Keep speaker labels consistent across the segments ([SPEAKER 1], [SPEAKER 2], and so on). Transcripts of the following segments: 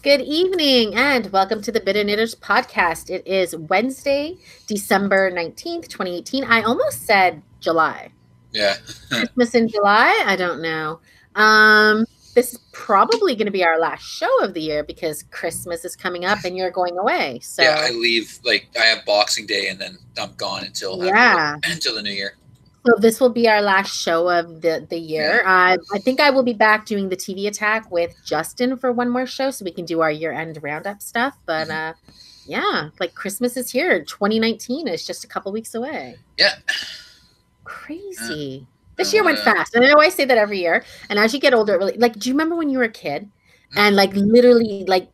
[SPEAKER 1] Good evening and welcome to the Bitter Knitters podcast. It is Wednesday, December 19th, 2018. I almost said July.
[SPEAKER 2] Yeah.
[SPEAKER 1] Christmas in July? I don't know. Um, this is probably going to be our last show of the year because Christmas is coming up and you're going away.
[SPEAKER 2] Yeah, I
[SPEAKER 1] So,
[SPEAKER 2] leave I have Boxing Day and then I'm gone until after
[SPEAKER 1] yeah.
[SPEAKER 2] until the new year.
[SPEAKER 1] So this will be our last show of the year.
[SPEAKER 2] Yeah.
[SPEAKER 1] I think I will be back doing the TV attack with Justin for one more show so we can do our year-end roundup stuff. But yeah, like Christmas is here. 2019 is just a couple weeks away.
[SPEAKER 2] Yeah.
[SPEAKER 1] Crazy. This year went fast. And I know I say that every year. And as you get older, it really like, do you remember when you were a kid? And like literally like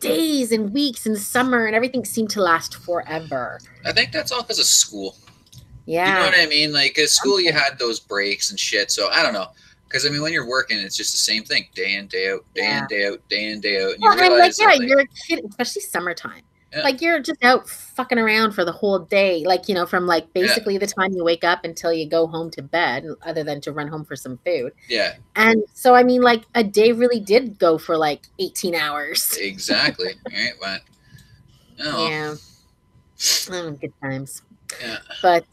[SPEAKER 1] days and weeks and summer and everything seemed to last forever.
[SPEAKER 2] I think that's all because of school.
[SPEAKER 1] Yeah.
[SPEAKER 2] You know what I mean? Like at school you had those breaks and shit. So I don't know. Because I mean when you're working, it's just the same thing. Day in, day out, day in, day out, day in, day out. And you realize that,
[SPEAKER 1] you're a kid, especially summertime.
[SPEAKER 2] Yeah.
[SPEAKER 1] Like you're just out fucking around for the whole day. Like, you know, from like basically the time you wake up until you go home to bed, other than to run home for some food.
[SPEAKER 2] Yeah.
[SPEAKER 1] And so, I mean, like a day really did go for like 18 hours.
[SPEAKER 2] Exactly. Right. But
[SPEAKER 1] yeah. Oh, good times.
[SPEAKER 2] Yeah.
[SPEAKER 1] But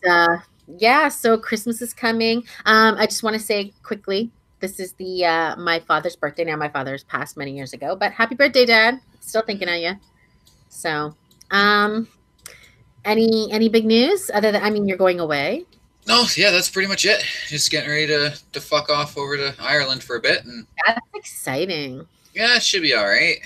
[SPEAKER 1] yeah, so Christmas is coming. I just want to say quickly, this is the my father's birthday. Now my father's passed many years ago, but happy birthday, Dad. Still thinking of you. So, any big news other than, I mean, you're going away?
[SPEAKER 2] No, yeah, that's pretty much it. Just getting ready to fuck off over to Ireland for a bit, and
[SPEAKER 1] that's exciting.
[SPEAKER 2] Yeah, it should be all right.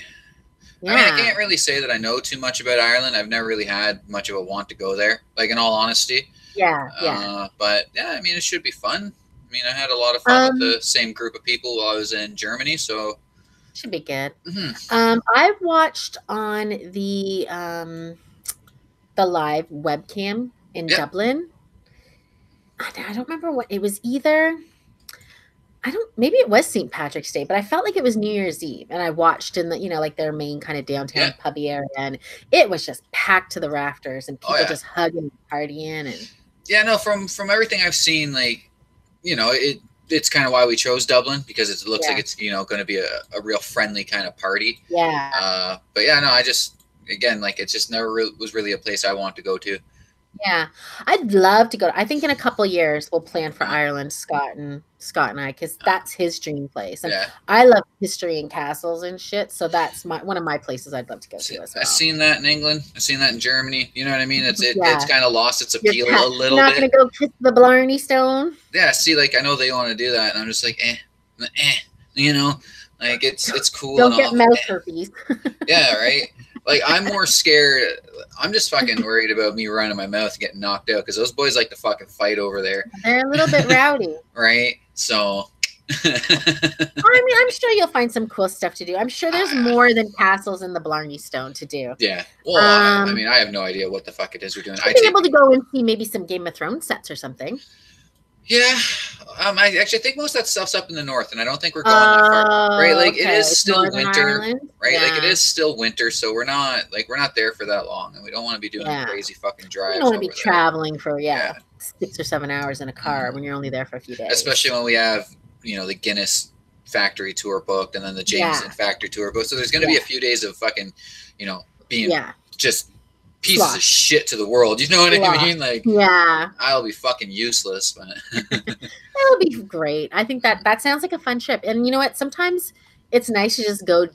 [SPEAKER 1] Yeah.
[SPEAKER 2] I mean, I can't really say that I know too much about Ireland. I've never really had much of a want to go there, like in all honesty.
[SPEAKER 1] Yeah, yeah.
[SPEAKER 2] But yeah, I mean, it should be fun. I mean, I had a lot of fun with the same group of people while I was in Germany, so
[SPEAKER 1] should be good. I watched on the live webcam in Dublin. I don't remember what it was either. Maybe it was St. Patrick's Day, but I felt like it was New Year's Eve. And I watched in the, you know, like their main kind of downtown pubby area. And it was just packed to the rafters and people just hugging and partying. And
[SPEAKER 2] yeah, no, from everything I've seen, like, you know, it's kind of why we chose Dublin, because it looks like it's, you know, going to be a real friendly kind of party.
[SPEAKER 1] Yeah.
[SPEAKER 2] But yeah, no, I just, again, like, it just never was really a place I want to go to.
[SPEAKER 1] Yeah, I'd love to go. I think in a couple of years we'll plan for Ireland, Scott and I, because that's his dream place. And I love history and castles and shit, so that's one of my places I'd love to go to as well.
[SPEAKER 2] I've seen that in England. I've seen that in Germany. You know what I mean? It's kind of lost its appeal a little bit.
[SPEAKER 1] Not gonna go kiss the Blarney Stone.
[SPEAKER 2] Yeah, see, like I know they want to do that, and I'm just like, you know, like it's cool.
[SPEAKER 1] Don't get mouth herpes.
[SPEAKER 2] Yeah, right. Like, I'm more scared. I'm just fucking worried about me running my mouth and getting knocked out, because those boys like to fucking fight over there.
[SPEAKER 1] They're a little bit rowdy.
[SPEAKER 2] Right? So.
[SPEAKER 1] I mean, I'm sure you'll find some cool stuff to do. I'm sure there's more than castles in the Blarney Stone to do.
[SPEAKER 2] Yeah. Well, I mean, I have no idea what the fuck it is we're doing.
[SPEAKER 1] I'd be able to go and see maybe some Game of Thrones sets or something.
[SPEAKER 2] Yeah, I actually think most of that stuff's up in the north, and I don't think we're going that far. Right, like it is still winter, right? Like it is still winter, so we're not there for that long, and we don't want to be doing crazy fucking drives.
[SPEAKER 1] You don't want to be traveling for 6 or 7 hours in a car when you're only there for a few days.
[SPEAKER 2] Especially when we have, you know, the Guinness factory tour booked, and then the Jameson factory tour booked. So there's going to be a few days of fucking, you know, being just pieces of shit to the world. You know what I mean? Like, I'll be fucking useless, but
[SPEAKER 1] it'll be great. I think that sounds like a fun trip. And you know what? Sometimes it's nice to just go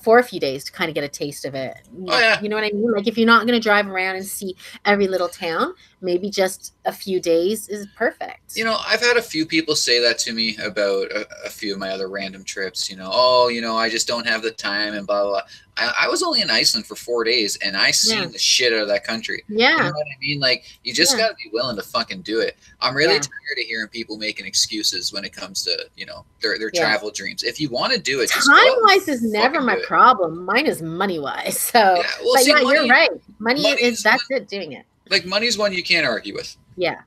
[SPEAKER 1] for a few days to kind of get a taste of it. You know what I mean? Like if you're not going to drive around and see every little town, maybe just a few days is perfect.
[SPEAKER 2] You know, I've had a few people say that to me about a few of my other random trips. You know, oh, you know, I just don't have the time and blah, blah, blah. I was only in Iceland for 4 days, and I seen the shit out of that country.
[SPEAKER 1] Yeah.
[SPEAKER 2] You know what I mean? Like, you just got to be willing to fucking do it. I'm really tired of hearing people making excuses when it comes to, you know, their travel dreams. If you want to do it, just
[SPEAKER 1] time-wise is never my problem. Mine is money-wise. So, but you're right. Money is that's it, doing it.
[SPEAKER 2] Like, money's one you can't argue with.
[SPEAKER 1] Yeah.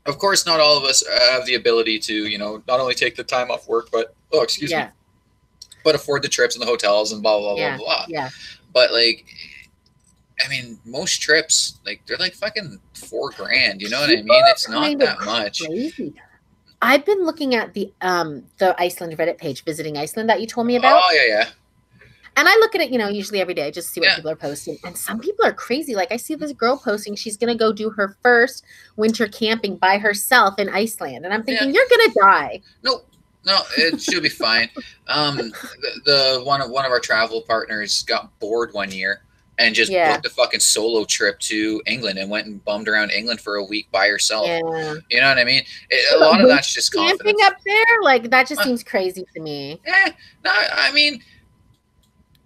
[SPEAKER 2] Of course, not all of us have the ability to, you know, not only take the time off work, but, excuse me, but afford the trips and the hotels and blah, blah, blah, blah.
[SPEAKER 1] Yeah.
[SPEAKER 2] But, like, I mean, most trips, like, they're like fucking $4,000. You know what I mean? It's not that much.
[SPEAKER 1] Crazy. I've been looking at the Iceland Reddit page, Visiting Iceland, that you told me about.
[SPEAKER 2] Oh, yeah, yeah.
[SPEAKER 1] And I look at it, usually every day, just see what people are posting. And some people are crazy. Like I see this girl posting, she's going to go do her first winter camping by herself in Iceland. And I'm thinking, you're going to die.
[SPEAKER 2] No, it should be fine. The one of our travel partners got bored one year and just booked a fucking solo trip to England and went and bummed around England for a week by herself.
[SPEAKER 1] Yeah.
[SPEAKER 2] You know what I mean? A lot of that's just confidence.
[SPEAKER 1] Camping up there, like that just seems crazy to me.
[SPEAKER 2] No, I mean,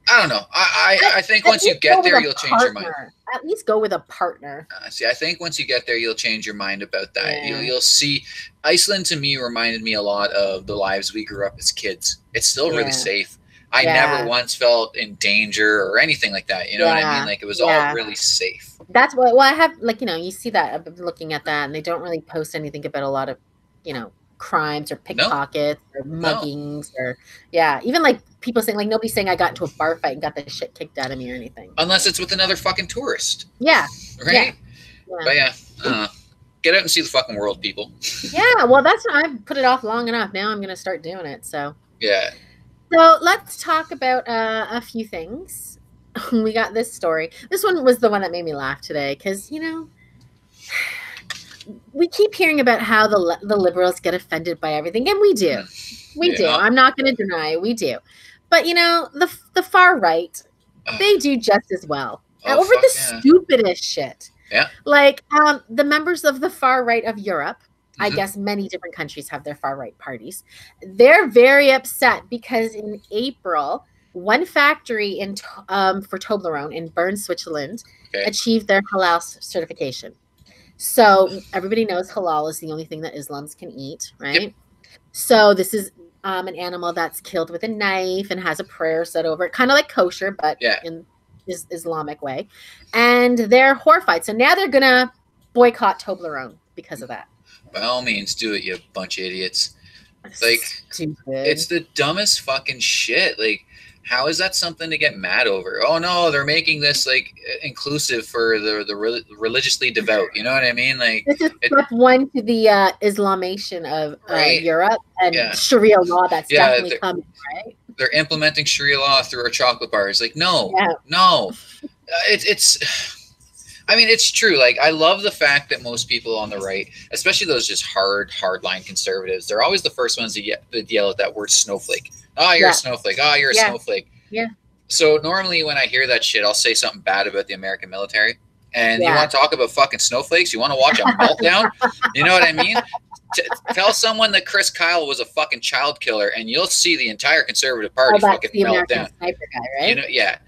[SPEAKER 2] I don't know. I think once you get there, you'll change your mind.
[SPEAKER 1] At least go with a partner.
[SPEAKER 2] See, I think once you get there, you'll change your mind about that. Yeah. You'll see. Iceland to me reminded me a lot of the lives we grew up as kids. It's still really safe. I never once felt in danger or anything like that. You know what I mean? Like it was all really safe.
[SPEAKER 1] That's what. Well, I have you see that. I've been looking at that, and they don't really post anything about a lot of, crimes or pickpockets or muggings or even like people saying like nobody's saying I got into a bar fight and got the shit kicked out of me or anything.
[SPEAKER 2] Unless it's with another fucking tourist.
[SPEAKER 1] Yeah.
[SPEAKER 2] Right? Yeah. But get out and see the fucking world, people.
[SPEAKER 1] Yeah, well I've put it off long enough. Now I'm gonna start doing it. So So let's talk about a few things. We got this story. This one was the one that made me laugh today because we keep hearing about how the liberals get offended by everything, and we do. We do. I'm not going to deny it. We do. But, the far right, they do just as well. Over the stupidest shit.
[SPEAKER 2] Yeah.
[SPEAKER 1] Like the members of the far right of Europe, I guess many different countries have their far right parties. They're very upset because in April, one factory for Toblerone in Bern, Switzerland, achieved their halal certification. So everybody knows halal is the only thing that Islams can eat, right? Yep. So this is an animal that's killed with a knife and has a prayer said over it, kind of like kosher, but in this Islamic way. And they're horrified. So now they're going to boycott Toblerone because of that.
[SPEAKER 2] By all means, do it, you bunch of idiots. Like,
[SPEAKER 1] stupid.
[SPEAKER 2] It's the dumbest fucking shit. Like, how is that something to get mad over? Oh no, they're making this like inclusive for the religiously devout. You know what I mean? Like
[SPEAKER 1] this is step one to the Islamation of Europe and Sharia law. That's definitely coming, right?
[SPEAKER 2] They're implementing Sharia law through our chocolate bars. Like no. It's. I mean, it's true. Like, I love the fact that most people on the right, especially those just hardline conservatives, they're always the first ones to yell at that word snowflake. Oh, you're a snowflake. Oh, you're a snowflake.
[SPEAKER 1] Yeah.
[SPEAKER 2] So normally when I hear that shit, I'll say something bad about the American military. And you want to talk about fucking snowflakes? You want to watch a meltdown? You know what I mean? Tell someone that Chris Kyle was a fucking child killer, and you'll see the entire conservative party fucking melt down.
[SPEAKER 1] Sniper guy, right?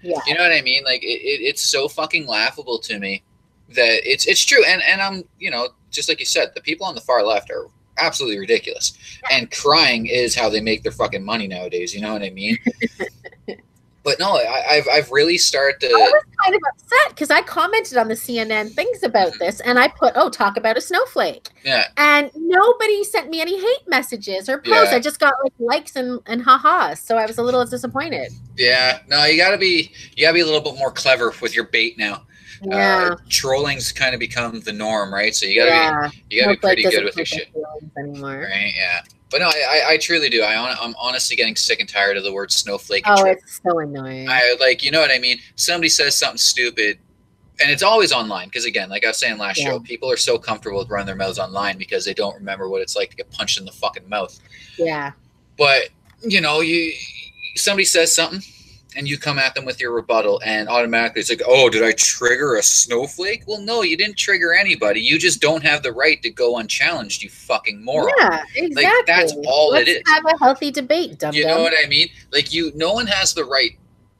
[SPEAKER 2] You know what I mean? Like it's so fucking laughable to me that it's true. And I'm just like you said, the people on the far left are absolutely ridiculous. And crying is how they make their fucking money nowadays. You know what I mean? But no, I've really started to. I
[SPEAKER 1] was kind of upset because I commented on the CNN things about this, and I put, talk about a snowflake.
[SPEAKER 2] Yeah.
[SPEAKER 1] And nobody sent me any hate messages or posts. I just got like likes and ha-has. So I was a little disappointed.
[SPEAKER 2] Yeah. No, you gotta be a little bit more clever with your bait now.
[SPEAKER 1] Yeah.
[SPEAKER 2] Trolling's kind of become the norm, right? So you gotta be pretty good with your shit
[SPEAKER 1] anymore.
[SPEAKER 2] Right? Yeah. But no, I truly do. I'm honestly getting sick and tired of the word snowflake.
[SPEAKER 1] It's so annoying.
[SPEAKER 2] You know what I mean? Somebody says something stupid, and it's always online. Because again, like I was saying last show, people are so comfortable with running their mouths online because they don't remember what it's like to get punched in the fucking mouth.
[SPEAKER 1] Yeah.
[SPEAKER 2] But somebody says something, and you come at them with your rebuttal, and automatically it's like, oh, did I trigger a snowflake? Well, no, you didn't trigger anybody. You just don't have the right to go unchallenged, you fucking moron.
[SPEAKER 1] Yeah, exactly.
[SPEAKER 2] Like, that's all
[SPEAKER 1] Let's
[SPEAKER 2] it is.
[SPEAKER 1] Have a healthy debate, dumb.
[SPEAKER 2] You know what I mean? Like, no one has the right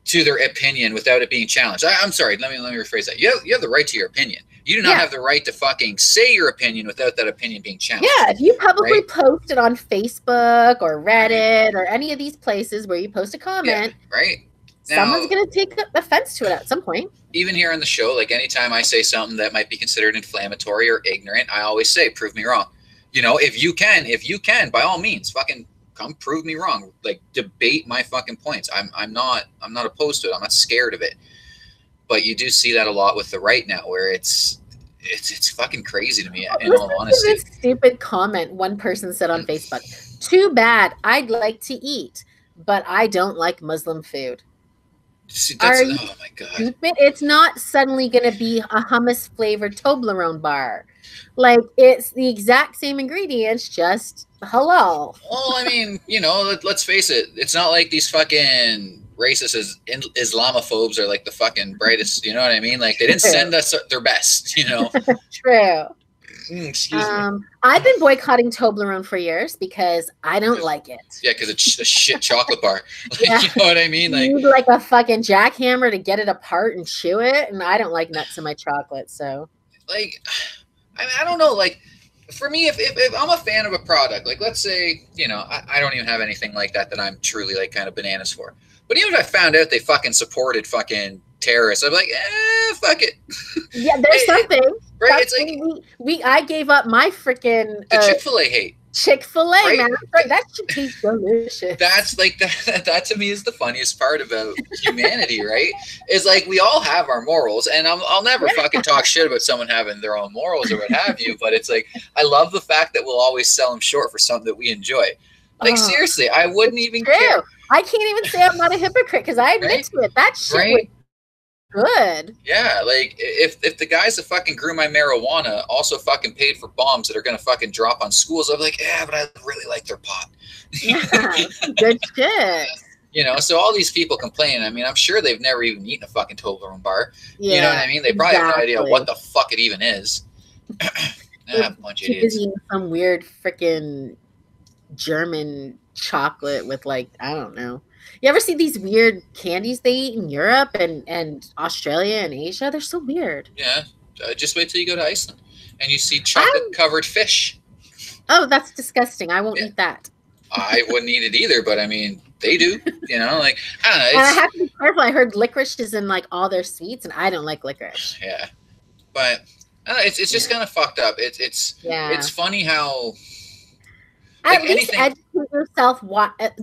[SPEAKER 2] to their opinion without it being challenged. I'm sorry, let me rephrase that. You have the right to your opinion. You do not have the right to fucking say your opinion without that opinion being challenged.
[SPEAKER 1] Yeah, if you publicly post it on Facebook or Reddit or any of these places where you post a comment.
[SPEAKER 2] Yeah, right.
[SPEAKER 1] Someone's going to take offense to it at some point.
[SPEAKER 2] Even here on the show, like anytime I say something that might be considered inflammatory or ignorant, I always say, prove me wrong. If you can, by all means, fucking come prove me wrong. Like, debate my fucking points. I'm not opposed to it. I'm not scared of it. But you do see that a lot with the right now, where it's fucking crazy to me, in all honesty.
[SPEAKER 1] This stupid comment one person said on Facebook. Too bad. I'd like to eat, but I don't like Muslim food.
[SPEAKER 2] See, oh my God.
[SPEAKER 1] Stupid? It's not suddenly going to be a hummus flavored Toblerone bar. Like, it's the exact same ingredients, just halal.
[SPEAKER 2] Well, I mean, you know, let's face it. It's not like these fucking racist Islamophobes are like the fucking brightest. You know what I mean? Like, they didn't send us their best. You know.
[SPEAKER 1] True.
[SPEAKER 2] Excuse me.
[SPEAKER 1] I've been boycotting Toblerone for years because I don't like it.
[SPEAKER 2] Yeah, because it's a shit chocolate bar. Like, yeah. You know what I mean? Like,
[SPEAKER 1] you need like a fucking jackhammer to get it apart and chew it, and I don't like nuts in my chocolate. So,
[SPEAKER 2] like, I mean, I don't know. Like, for me, if I'm a fan of a product, like, let's say, you know, I don't even have anything like that I'm truly like kind of bananas for. But even if I found out they fucking supported fucking terrorists, I'm like, fuck it.
[SPEAKER 1] Yeah, there's something.
[SPEAKER 2] Right? It's like
[SPEAKER 1] I gave up my freaking
[SPEAKER 2] Chick-fil-A hate.
[SPEAKER 1] Chick-fil-A, right? Man. Like, that should taste delicious.
[SPEAKER 2] That's like that to me is the funniest part about humanity, right? Is like we all have our morals, and I'll never fucking talk shit about someone having their own morals or what have you. But it's like I love the fact that we'll always sell them short for something that we enjoy. Like seriously, I wouldn't even care.
[SPEAKER 1] I can't even say I'm not a hypocrite because I admit to it. That shit was good.
[SPEAKER 2] Yeah, like if the guys that fucking grew my marijuana also fucking paid for bombs that are gonna fucking drop on schools, I'm like, yeah, but I really like their pot.
[SPEAKER 1] Yeah, good shit.
[SPEAKER 2] You know, so all these people complaining. I mean, I'm sure they've never even eaten a fucking Toblerone bar. Yeah, you know what I mean? They probably have no idea what the fuck it even is. Bunch of idiots.
[SPEAKER 1] Eating some weird freaking German chocolate with like, I don't know. You ever see these weird candies they eat in Europe and Australia and Asia? They're so weird.
[SPEAKER 2] Yeah. Just wait till you go to Iceland and you see chocolate-covered fish.
[SPEAKER 1] Oh, that's disgusting. I won't eat that.
[SPEAKER 2] I wouldn't eat it either, but I mean, they do. You know, like, I don't know.
[SPEAKER 1] And I have to be careful. I heard licorice is in like all their sweets, and I don't like licorice.
[SPEAKER 2] Yeah. But I don't know, it's just kind of fucked up. It's funny how...
[SPEAKER 1] Like at least educate yourself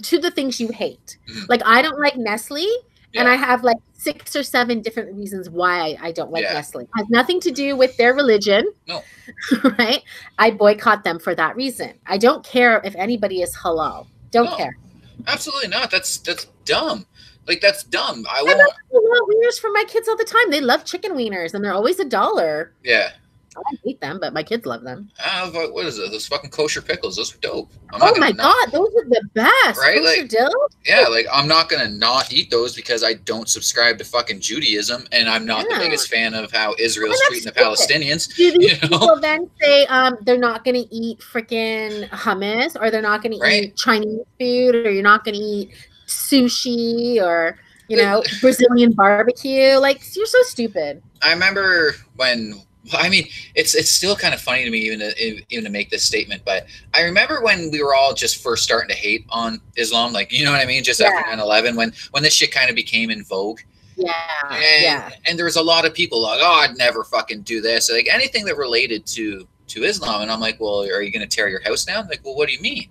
[SPEAKER 1] to the things you hate. Mm-hmm. Like, I don't like Nestle, and I have like 6 or 7 different reasons why I don't like Nestle. It has nothing to do with their religion.
[SPEAKER 2] No.
[SPEAKER 1] Right? I boycott them for that reason. I don't care if anybody is halal. Don't care.
[SPEAKER 2] Absolutely not. That's dumb. Like, that's dumb. I
[SPEAKER 1] want wieners for my kids all the time. They love chicken wieners, and they're always $1.
[SPEAKER 2] Yeah.
[SPEAKER 1] I hate them, but my kids love them.
[SPEAKER 2] What is it? Those fucking kosher pickles. Those are dope.
[SPEAKER 1] Oh my God, those are the best.
[SPEAKER 2] Right?
[SPEAKER 1] Kosher
[SPEAKER 2] like,
[SPEAKER 1] dill?
[SPEAKER 2] Yeah, like I'm not going to not eat those because I don't subscribe to fucking Judaism, and I'm not the biggest fan of how Israel's treating the Palestinians.
[SPEAKER 1] Do these people then say they're not going to eat freaking hummus, or they're not going to eat Chinese food, or you're not going to eat sushi, or, you know, Brazilian barbecue? Like, you're so stupid.
[SPEAKER 2] I remember when... I mean, it's still kind of funny to me even to make this statement, but I remember when we were all just first starting to hate on Islam, like, you know what I mean, just after 9/11, when this shit kind of became in vogue.
[SPEAKER 1] Yeah.
[SPEAKER 2] And there was a lot of people like, oh, I'd never fucking do this, like anything that related to Islam, and I'm like, well, are you going to tear your house down? Like, well, what do you mean?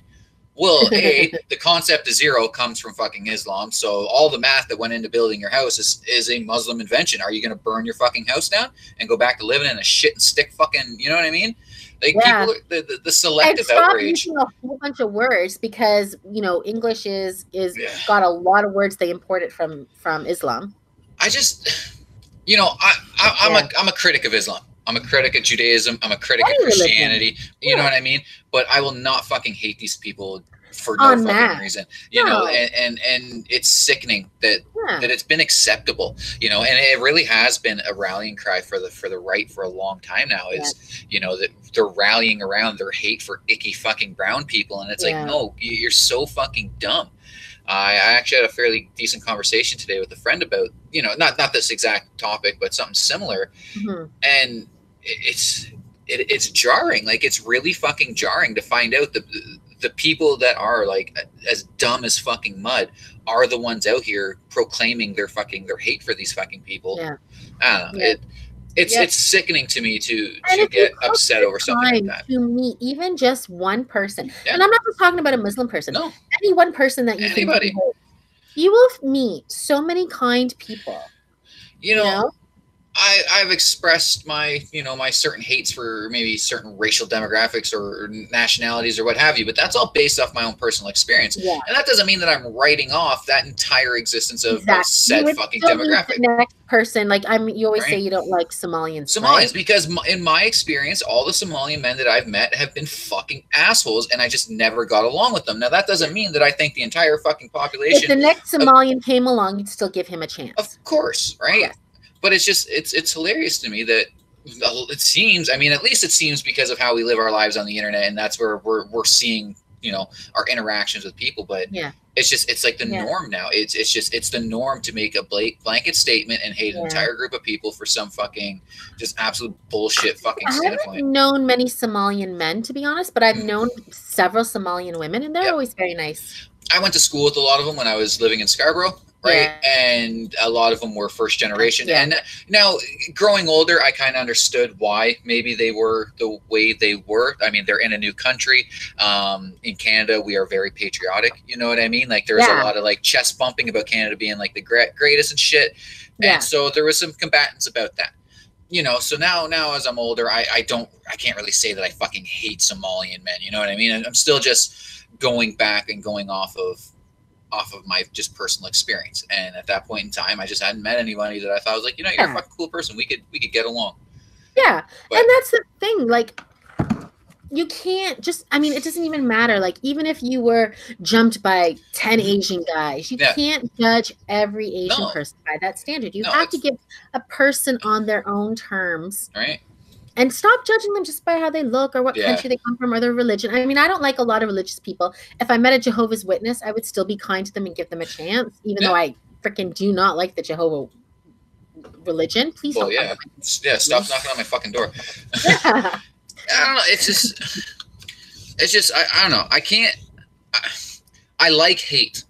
[SPEAKER 2] Well, the concept of zero comes from fucking Islam. So all the math that went into building your house is a Muslim invention. Are you going to burn your fucking house down and go back to living in a shit and stick fucking, you know what I mean? Like, people, the selective outrage.
[SPEAKER 1] Using a whole bunch of words because, you know, English is got a lot of words they imported from Islam.
[SPEAKER 2] I just, you know, I'm a critic of Islam. I'm a critic of Judaism. I'm a critic of Christianity. You know what I mean? But I will not fucking hate these people for no fucking reason. You know, and it's sickening that it's been acceptable. You know, and it really has been a rallying cry for the right for a long time now. It's you know, that they're rallying around their hate for icky fucking brown people, and it's like, no, you're so fucking dumb. I actually had a fairly decent conversation today with a friend about, you know, not this exact topic, but something similar. Mm-hmm. And it's jarring. Like, it's really fucking jarring to find out the people that are like as dumb as fucking mud are the ones out here proclaiming their hate for these fucking people. Yeah. I don't know. It's sickening to me to get upset over something like that.
[SPEAKER 1] To meet even just one person, and I'm not just talking about a Muslim person. No, any one person that you think you will meet so many kind people.
[SPEAKER 2] You know, I've expressed my, you know, my certain hates for maybe certain racial demographics or nationalities or what have you, but that's all based off my own personal experience.
[SPEAKER 1] Yeah.
[SPEAKER 2] And that doesn't mean that I'm writing off that entire existence of,
[SPEAKER 1] exactly.
[SPEAKER 2] said fucking demographic.
[SPEAKER 1] The next person, like you always say you don't like Somalians, right?
[SPEAKER 2] Because in my experience, all the Somalian men that I've met have been fucking assholes, and I just never got along with them. Now, that doesn't mean that I think the entire fucking population...
[SPEAKER 1] If the next Somalian came along, you'd still give him a chance.
[SPEAKER 2] Of course, right? Yes. But it's just, it's hilarious to me that it seems, I mean, at least it seems because of how we live our lives on the internet, and that's where we're seeing, you know, our interactions with people. But yeah, it's like the norm now. It's the norm to make a blanket statement and hate an entire group of people for some fucking just absolute bullshit fucking standpoint.
[SPEAKER 1] I haven't known many Somalian men, to be honest, but I've known several Somalian women, and they're always very nice.
[SPEAKER 2] I went to school with a lot of them when I was living in Scarborough. Right. Yeah. And a lot of them were first generation. Yeah. And now growing older, I kind of understood why maybe they were the way they were. I mean, they're in a new country. In Canada, we are very patriotic. You know what I mean? Like there's a lot of like chest bumping about Canada being like the greatest and shit. Yeah. And so there was some combatants about that. You know, so now as I'm older, I can't really say that I fucking hate Somalian men. You know what I mean? I'm still just going back and going off of my just personal experience. And at that point in time, I just hadn't met anybody that I thought was like, you know, you're a fucking cool person. We could get along.
[SPEAKER 1] Yeah. But, and that's the thing. Like, you can't just, I mean, it doesn't even matter. Like, even if you were jumped by 10 Asian guys, you can't judge every Asian person by that standard. You have to give a person on their own terms.
[SPEAKER 2] Right.
[SPEAKER 1] And stop judging them just by how they look or what country they come from or their religion. I mean, I don't like a lot of religious people. If I met a Jehovah's Witness, I would still be kind to them and give them a chance, even though I freaking do not like the Jehovah religion. Please don't.
[SPEAKER 2] Yeah, stop knocking on my fucking door. I don't know. It's just, I don't know. I can't, I like hate.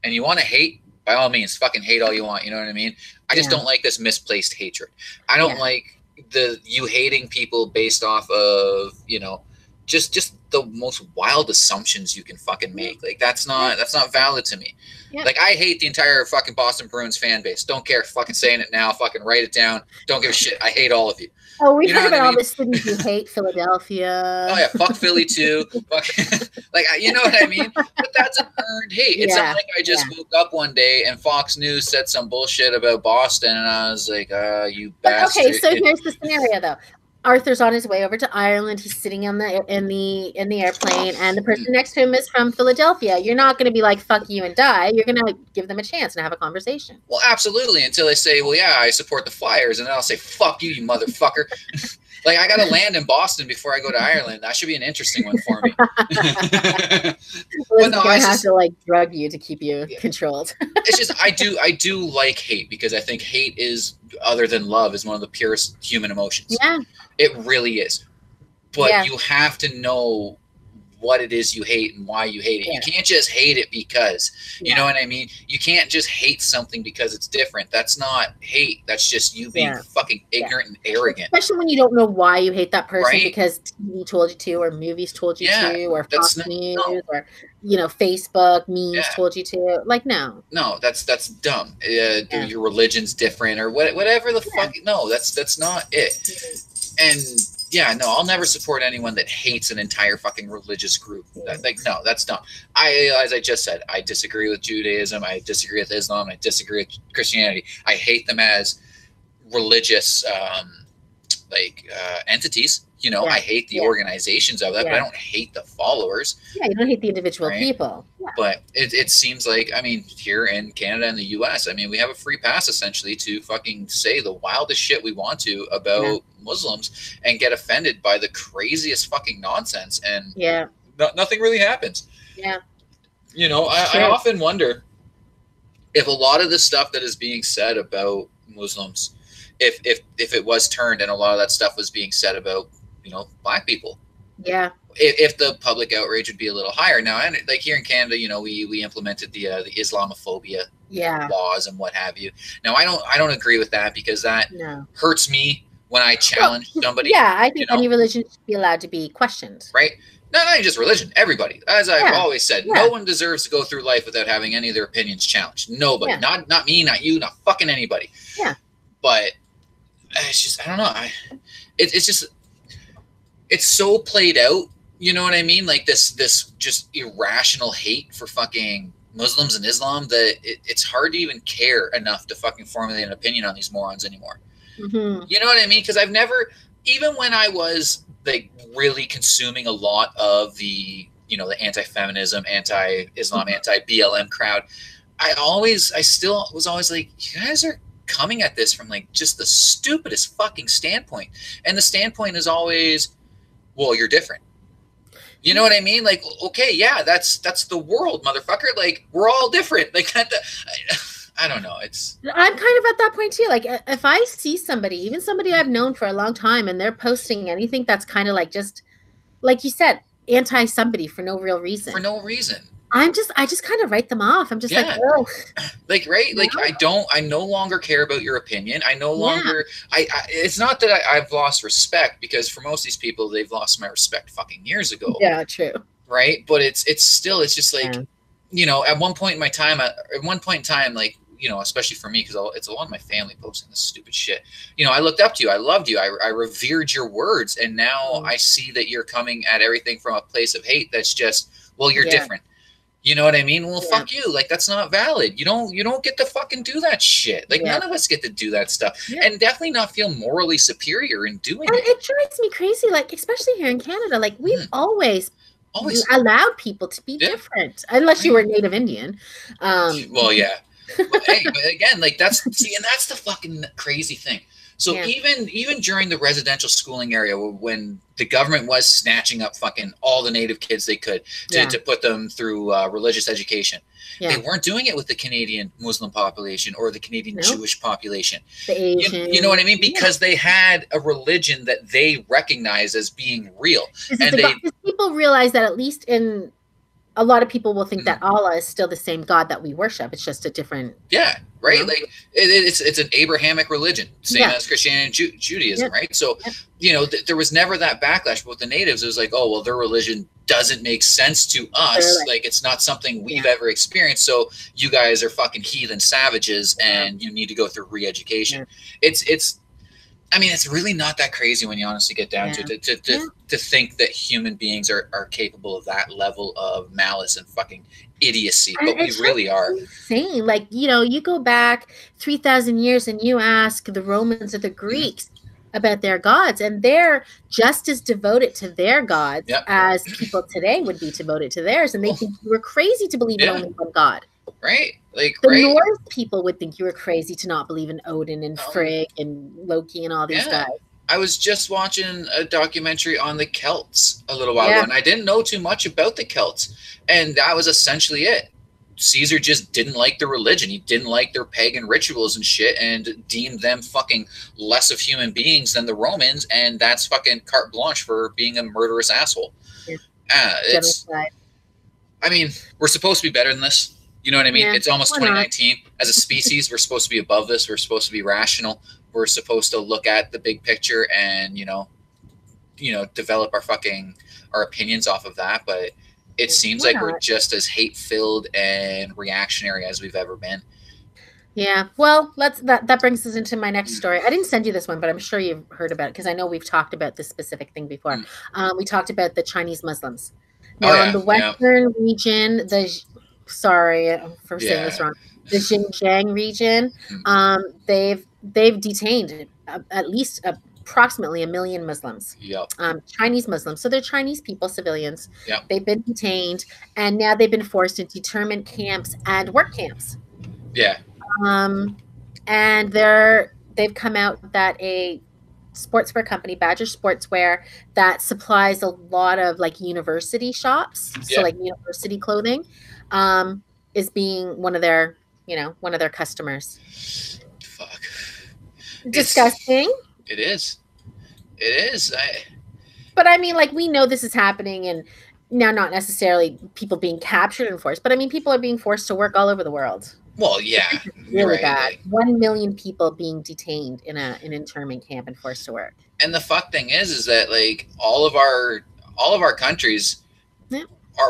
[SPEAKER 2] And you want to hate, by all means, fucking hate all you want. You know what I mean? I just don't like this misplaced hatred. I don't like you hating people based off of, you know, just the most wild assumptions you can fucking make. Like that's not valid to me. Like I hate the entire fucking Boston Bruins fan base. Don't care. Fucking saying it now. Fucking write it down. Don't give a shit. I hate all of you.
[SPEAKER 1] Oh, we talk about all the cities you hate. Philadelphia.
[SPEAKER 2] Oh yeah, fuck Philly too. Fuck, like you know what I mean. But that's an earned hate. It's not like I just woke up one day and Fox News said some bullshit about Boston, and I was like, you bastard.
[SPEAKER 1] Okay, so here's the scenario though. Arthur's on his way over to Ireland. He's sitting in the airplane, and the person next to him is from Philadelphia. You're not going to be like, fuck you and die. You're going to give them a chance and have a conversation.
[SPEAKER 2] Well, absolutely, until they say, well, yeah, I support the Flyers, and then I'll say, fuck you, you motherfucker. Like, I got to land in Boston before I go to Ireland. That should be an interesting one for me.
[SPEAKER 1] Well, no, I have to like drug you to keep you controlled.
[SPEAKER 2] It's just I do like hate, because I think hate is, other than love, is one of the purest human emotions.
[SPEAKER 1] Yeah.
[SPEAKER 2] It really is. But you have to know what it is you hate and why you hate it. You can't just hate it because, you know what I mean? You can't just hate something because it's different. That's not hate. That's just you being fucking ignorant and arrogant.
[SPEAKER 1] Especially when you don't know why you hate that person, because TV told you to, or movies told you to, or Fox News, or, you know, Facebook memes told you to. Like, no. No,
[SPEAKER 2] that's dumb. Your religion's different or whatever the fuck. No, that's not it. And yeah, no, I'll never support anyone that hates an entire fucking religious group. Like, no, that's dumb. As I just said, I disagree with Judaism. I disagree with Islam. I disagree with Christianity. I hate them as religious, entities. You know, I hate the organizations of that, but I don't hate the followers.
[SPEAKER 1] Yeah, you don't hate the individual people. Yeah.
[SPEAKER 2] But it seems like, I mean, here in Canada and the U.S., I mean, we have a free pass, essentially, to fucking say the wildest shit we want to about Muslims and get offended by the craziest fucking nonsense. And nothing really happens.
[SPEAKER 1] Yeah.
[SPEAKER 2] You know, I often wonder if a lot of the stuff that is being said about Muslims, if it was turned and a lot of that stuff was being said about, you know, black people.
[SPEAKER 1] Yeah.
[SPEAKER 2] If the public outrage would be a little higher. Now, and like here in Canada, you know, we implemented the Islamophobia laws and what have you. Now, I don't agree with that, because that hurts me when I challenge somebody.
[SPEAKER 1] Yeah, I think any religion should be allowed to be questioned.
[SPEAKER 2] Right? Not just religion, everybody. As I've always said, no one deserves to go through life without having any of their opinions challenged. Nobody. Not me, not you, not fucking anybody.
[SPEAKER 1] Yeah.
[SPEAKER 2] But it's just, I don't know. It's just, it's so played out. You know what I mean? Like this just irrational hate for fucking Muslims and Islam that it's hard to even care enough to fucking formulate an opinion on these morons anymore.
[SPEAKER 1] Mm-hmm.
[SPEAKER 2] You know what I mean? Because I've never, even when I was like really consuming a lot of the, you know, the anti-feminism, anti-Islam, anti-BLM crowd, I still was always like, you guys are coming at this from like just the stupidest fucking standpoint. And the standpoint is always, well, you're different. You know what I mean? Like, okay, yeah, that's the world, motherfucker. Like, we're all different. Like, I don't know.
[SPEAKER 1] I'm kind of at that point too. Like, if I see somebody, even somebody I've known for a long time, and they're posting anything that's kind of like just, like you said, anti somebody for no real reason.
[SPEAKER 2] For no reason.
[SPEAKER 1] I just kind of write them off. I'm just like, oh,
[SPEAKER 2] like, right? Like, I no longer care about your opinion. I no longer, it's not that I've lost respect, because for most of these people, they've lost my respect fucking years ago.
[SPEAKER 1] Yeah, true.
[SPEAKER 2] Right. But it's still, it's just like, you know, at one point in time, like, you know, especially for me, because it's a lot of my family posting this stupid shit. You know, I looked up to you. I loved you. I revered your words. And now I see that you're coming at everything from a place of hate. That's just, well, you're different. You know what I mean? Well, fuck you. Like, that's not valid. You don't get to fucking do that shit. Like, none of us get to do that stuff. And definitely not feel morally superior in doing it.
[SPEAKER 1] It drives me crazy. Like, especially here in Canada, like, we've always allowed people to be different, unless you were Native Indian.
[SPEAKER 2] Well, yeah. But, hey, but again, like, that's the fucking crazy thing. So even during the residential schooling area, when the government was snatching up fucking all the Native kids they could to put them through religious education, they weren't doing it with the Canadian Muslim population or the Canadian Jewish population.
[SPEAKER 1] The Asian,
[SPEAKER 2] you know what I mean? Because they had a religion that they recognized as being real. And
[SPEAKER 1] people realize that, at least in a lot of people will think that Allah is still the same God that we worship. It's just a different.
[SPEAKER 2] Yeah, right. You know? Like it's an Abrahamic religion, same as Christianity and Judaism, right? So, you know, there was never that backlash. But with the natives, it was like, oh, well, their religion doesn't make sense to us. Like, it's not something we've ever experienced. So you guys are fucking heathen savages, and you need to go through re-education. It's. I mean, it's really not that crazy when you honestly get down to it, to think that human beings are capable of that level of malice and fucking idiocy, but we really are.
[SPEAKER 1] Insane. Like, you know, you go back 3,000 years and you ask the Romans or the Greeks about their gods, and they're just as devoted to their gods as people today would be devoted to theirs, and they think we're crazy to believe in only one God.
[SPEAKER 2] Right. Like
[SPEAKER 1] the Norse people would think you were crazy to not believe in Odin and Frigg and Loki and all these guys.
[SPEAKER 2] I was just watching a documentary on the Celts a little while ago, and I didn't know too much about the Celts. And that was essentially it. Caesar just didn't like their religion. He didn't like their pagan rituals and shit, and deemed them fucking less of human beings than the Romans. And that's fucking carte blanche for being a murderous asshole. I mean, we're supposed to be better than this. You know what I mean? It's almost 2019. As a species, we're supposed to be above this. We're supposed to be rational. We're supposed to look at the big picture and, you know, develop our opinions off of that. But it seems like we're just as hate-filled and reactionary as we've ever been.
[SPEAKER 1] Yeah. Well, that brings us into my next story. I didn't send you this one, but I'm sure you've heard about it, because I know we've talked about this specific thing before. We talked about the Chinese Muslims. Now, in the Western region, sorry for saying this wrong, the Xinjiang region, they've detained at least approximately 1 million Muslims, Chinese Muslims. So they're Chinese people, civilians. They've been detained, and now they've been forced into internment camps and work camps. And they've come out that a sportswear company, Badger Sportswear, that supplies a lot of like university shops, so like university clothing, is being one of their customers.
[SPEAKER 2] Fuck.
[SPEAKER 1] Disgusting.
[SPEAKER 2] It is.
[SPEAKER 1] But I mean, like, we know this is happening, and now not necessarily people being captured and forced, but I mean, people are being forced to work all over the world.
[SPEAKER 2] Well, yeah,
[SPEAKER 1] really bad. Like, 1 million people being detained in an internment camp and forced to work.
[SPEAKER 2] And the fuck thing is that like all of our countries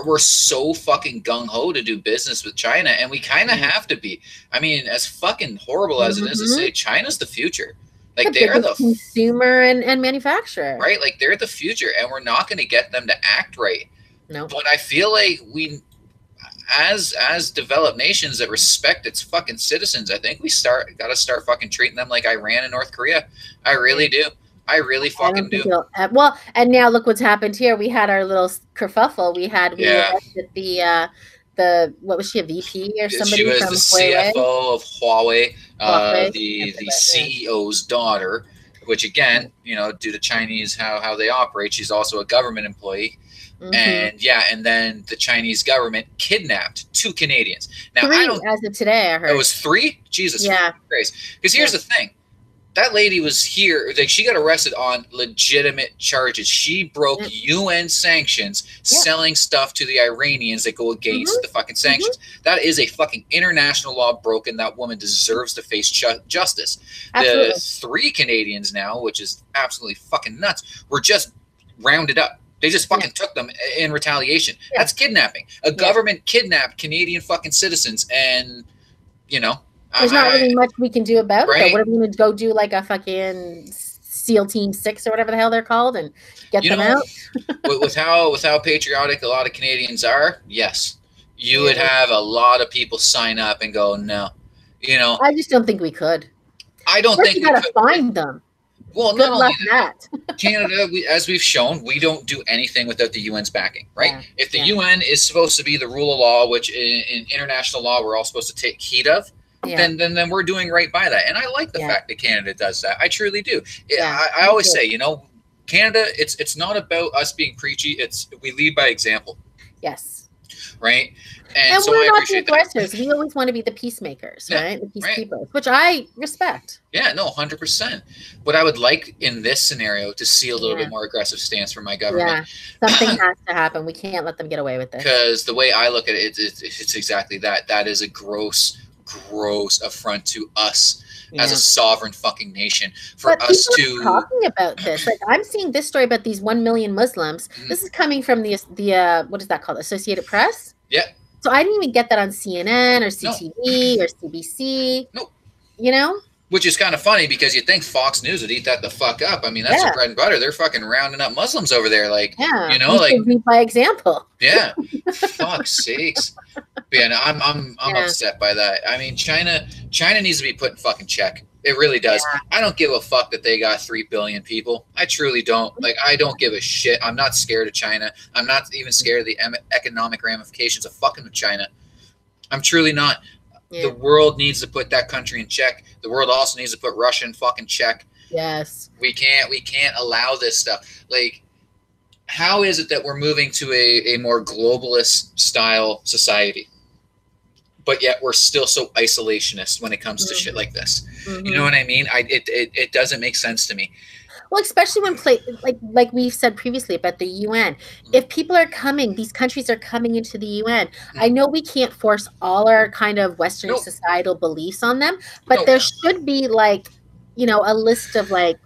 [SPEAKER 2] we're so fucking gung ho to do business with China, and we kind of have to be. I mean, as fucking horrible as it is to say, China's the future. Like
[SPEAKER 1] the biggest consumer and manufacturer.
[SPEAKER 2] Right? Like they're the future, and we're not going to get them to act right.
[SPEAKER 1] No.
[SPEAKER 2] But I feel like we, as developed nations that respect its fucking citizens, I think we got to start fucking treating them like Iran and North Korea. I really do. I really fucking do.
[SPEAKER 1] Well, and now look what's happened here. We had our little kerfuffle. We arrested the what was she, a VP or somebody?
[SPEAKER 2] She was
[SPEAKER 1] from
[SPEAKER 2] the
[SPEAKER 1] Huawei?
[SPEAKER 2] CFO of Huawei, the CEO's daughter. Which again, you know, due to Chinese how they operate, she's also a government employee. And then the Chinese government kidnapped 2 Canadians. Now
[SPEAKER 1] 3, as of today, I heard.
[SPEAKER 2] It was 3? Jesus Christ. Because here's the thing. That lady was here, like she got arrested on legitimate charges. She broke UN sanctions, selling stuff to the Iranians that go against the fucking sanctions. That is a fucking international law broken. That woman deserves to face justice. Absolutely. The 3 Canadians now, which is absolutely fucking nuts, were just rounded up. They just fucking took them in retaliation. That's kidnapping. A government kidnapped Canadian fucking citizens, and, you know,
[SPEAKER 1] there's not really much we can do about it. What are we going to go do, like a fucking SEAL Team 6 or whatever the hell they're called, and get them out?
[SPEAKER 2] with how patriotic a lot of Canadians are, yes, you would have a lot of people sign up and go, no, you know.
[SPEAKER 1] I just don't think we could.
[SPEAKER 2] I don't think
[SPEAKER 1] we got to find them.
[SPEAKER 2] Well, not only that, Canada, as we've shown, we don't do anything without the UN's backing, right? Yeah, if the UN is supposed to be the rule of law, which in international law we're all supposed to take heed of, then we're doing right by that. And I like the fact that Canada does that. I truly do. I always say, you know, Canada, it's not about us being preachy. We lead by example.
[SPEAKER 1] Yes.
[SPEAKER 2] Right?
[SPEAKER 1] And so we're not the aggressors. We always want to be the peacemakers, right? The peacekeepers, which I respect.
[SPEAKER 2] Yeah, no, 100%. But I would like in this scenario to see a little bit more aggressive stance from my government.
[SPEAKER 1] Yeah, something has to happen. We can't let them get away with this.
[SPEAKER 2] Because the way I look at it, it's exactly that. That is a gross affront to us as a sovereign fucking nation. For us to
[SPEAKER 1] talking about this, like I'm seeing this story about these 1 million Muslims. This is coming from the what is that called? Associated Press.
[SPEAKER 2] Yeah.
[SPEAKER 1] So I didn't even get that on CNN or CTV or CBC.
[SPEAKER 2] Nope.
[SPEAKER 1] You know?
[SPEAKER 2] Which is kind of funny because you'd think Fox News would eat that the fuck up. I mean, that's their bread and butter. They're fucking rounding up Muslims over there. Like, you know, like
[SPEAKER 1] by example.
[SPEAKER 2] Yeah. Fuck's sakes. But yeah, no, I'm upset by that. I mean, China needs to be put in fucking check. It really does. Yeah. I don't give a fuck that they got 3 billion people. I truly don't. Like, I don't give a shit. I'm not scared of China. I'm not even scared of the economic ramifications of fucking with China. I'm truly not. Yeah. The world needs to put that country in check. The world also needs to put Russia in fucking check.
[SPEAKER 1] Yes.
[SPEAKER 2] We can't allow this stuff. Like, how is it that we're moving to a more globalist style society, but yet we're still so isolationist when it comes to shit like this? You know what I mean? It doesn't make sense to me.
[SPEAKER 1] Well, especially when like we've said previously about the UN. If people are coming, these countries are coming into the UN. I know we can't force all our kind of Western societal beliefs on them, but there should be, like, you know, a list of, like,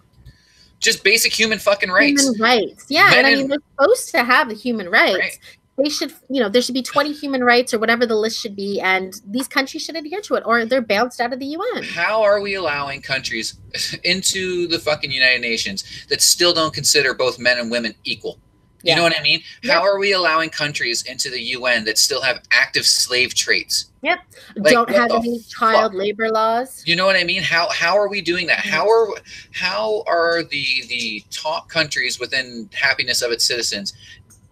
[SPEAKER 2] just basic human fucking rights.
[SPEAKER 1] Human rights. Yeah. And I mean, they're supposed to have the human rights. Right. They should, you know, there should be 20 human rights or whatever the list should be, and these countries should adhere to it, or they're bounced out of the UN.
[SPEAKER 2] How are we allowing countries into the fucking United Nations that still don't consider both men and women equal? You know what I mean? Yeah. How are we allowing countries into the UN that still have active slave trades?
[SPEAKER 1] Yep. Like, don't have any child labor laws.
[SPEAKER 2] You know what I mean? How are we doing that? How are the top countries within happiness of its citizens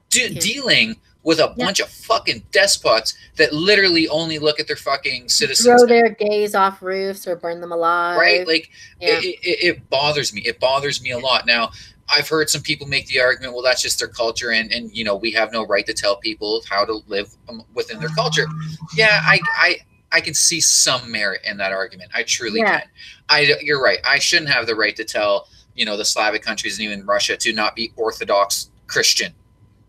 [SPEAKER 2] dealing with a bunch of fucking despots that literally only look at their fucking citizens?
[SPEAKER 1] Throw their gays off roofs or burn them alive.
[SPEAKER 2] Right? Like, it bothers me. It bothers me a lot. Now, I've heard some people make the argument, well, that's just their culture, and you know, we have no right to tell people how to live within their culture. Yeah, I can see some merit in that argument. I truly can. You're right. I shouldn't have the right to tell, you know, the Slavic countries and even Russia to not be Orthodox Christian.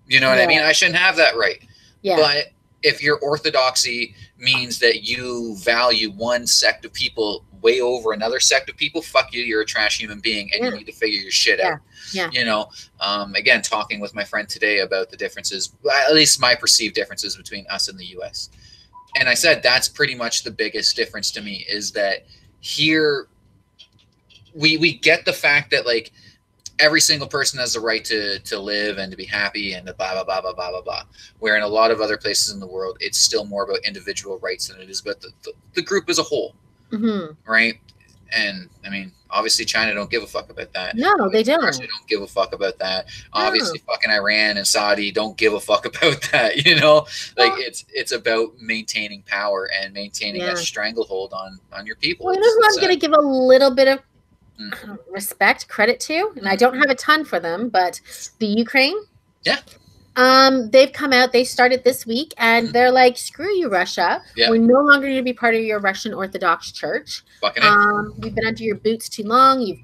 [SPEAKER 2] You know what I mean? I shouldn't have that right. Yeah. But if your orthodoxy means that you value one sect of people way over another sect of people, fuck you, you're a trash human being, and you need to figure your shit out. Yeah. You know, again, talking with my friend today about the differences, at least my perceived differences between us and the US. And I said that's pretty much the biggest difference to me, is that here we get the fact that like every single person has the right to live and to be happy and to blah blah blah blah blah blah blah. Where in a lot of other places in the world, it's still more about individual rights than it is about the group as a whole, right? And I mean, obviously, China don't give a fuck about that.
[SPEAKER 1] No, they don't.
[SPEAKER 2] Russia don't give a fuck about that. Obviously, fucking Iran and Saudi don't give a fuck about that. You know, like it's about maintaining power and maintaining that stranglehold on your people.
[SPEAKER 1] Well, this is I'm going to give a little bit of respect, credit to, and I don't have a ton for them, but the Ukraine.
[SPEAKER 2] Yeah.
[SPEAKER 1] They've come out, they started this week, and they're like, screw you, Russia. Yeah. We're no longer going to be part of your Russian Orthodox Church. We've been under your boots too long. You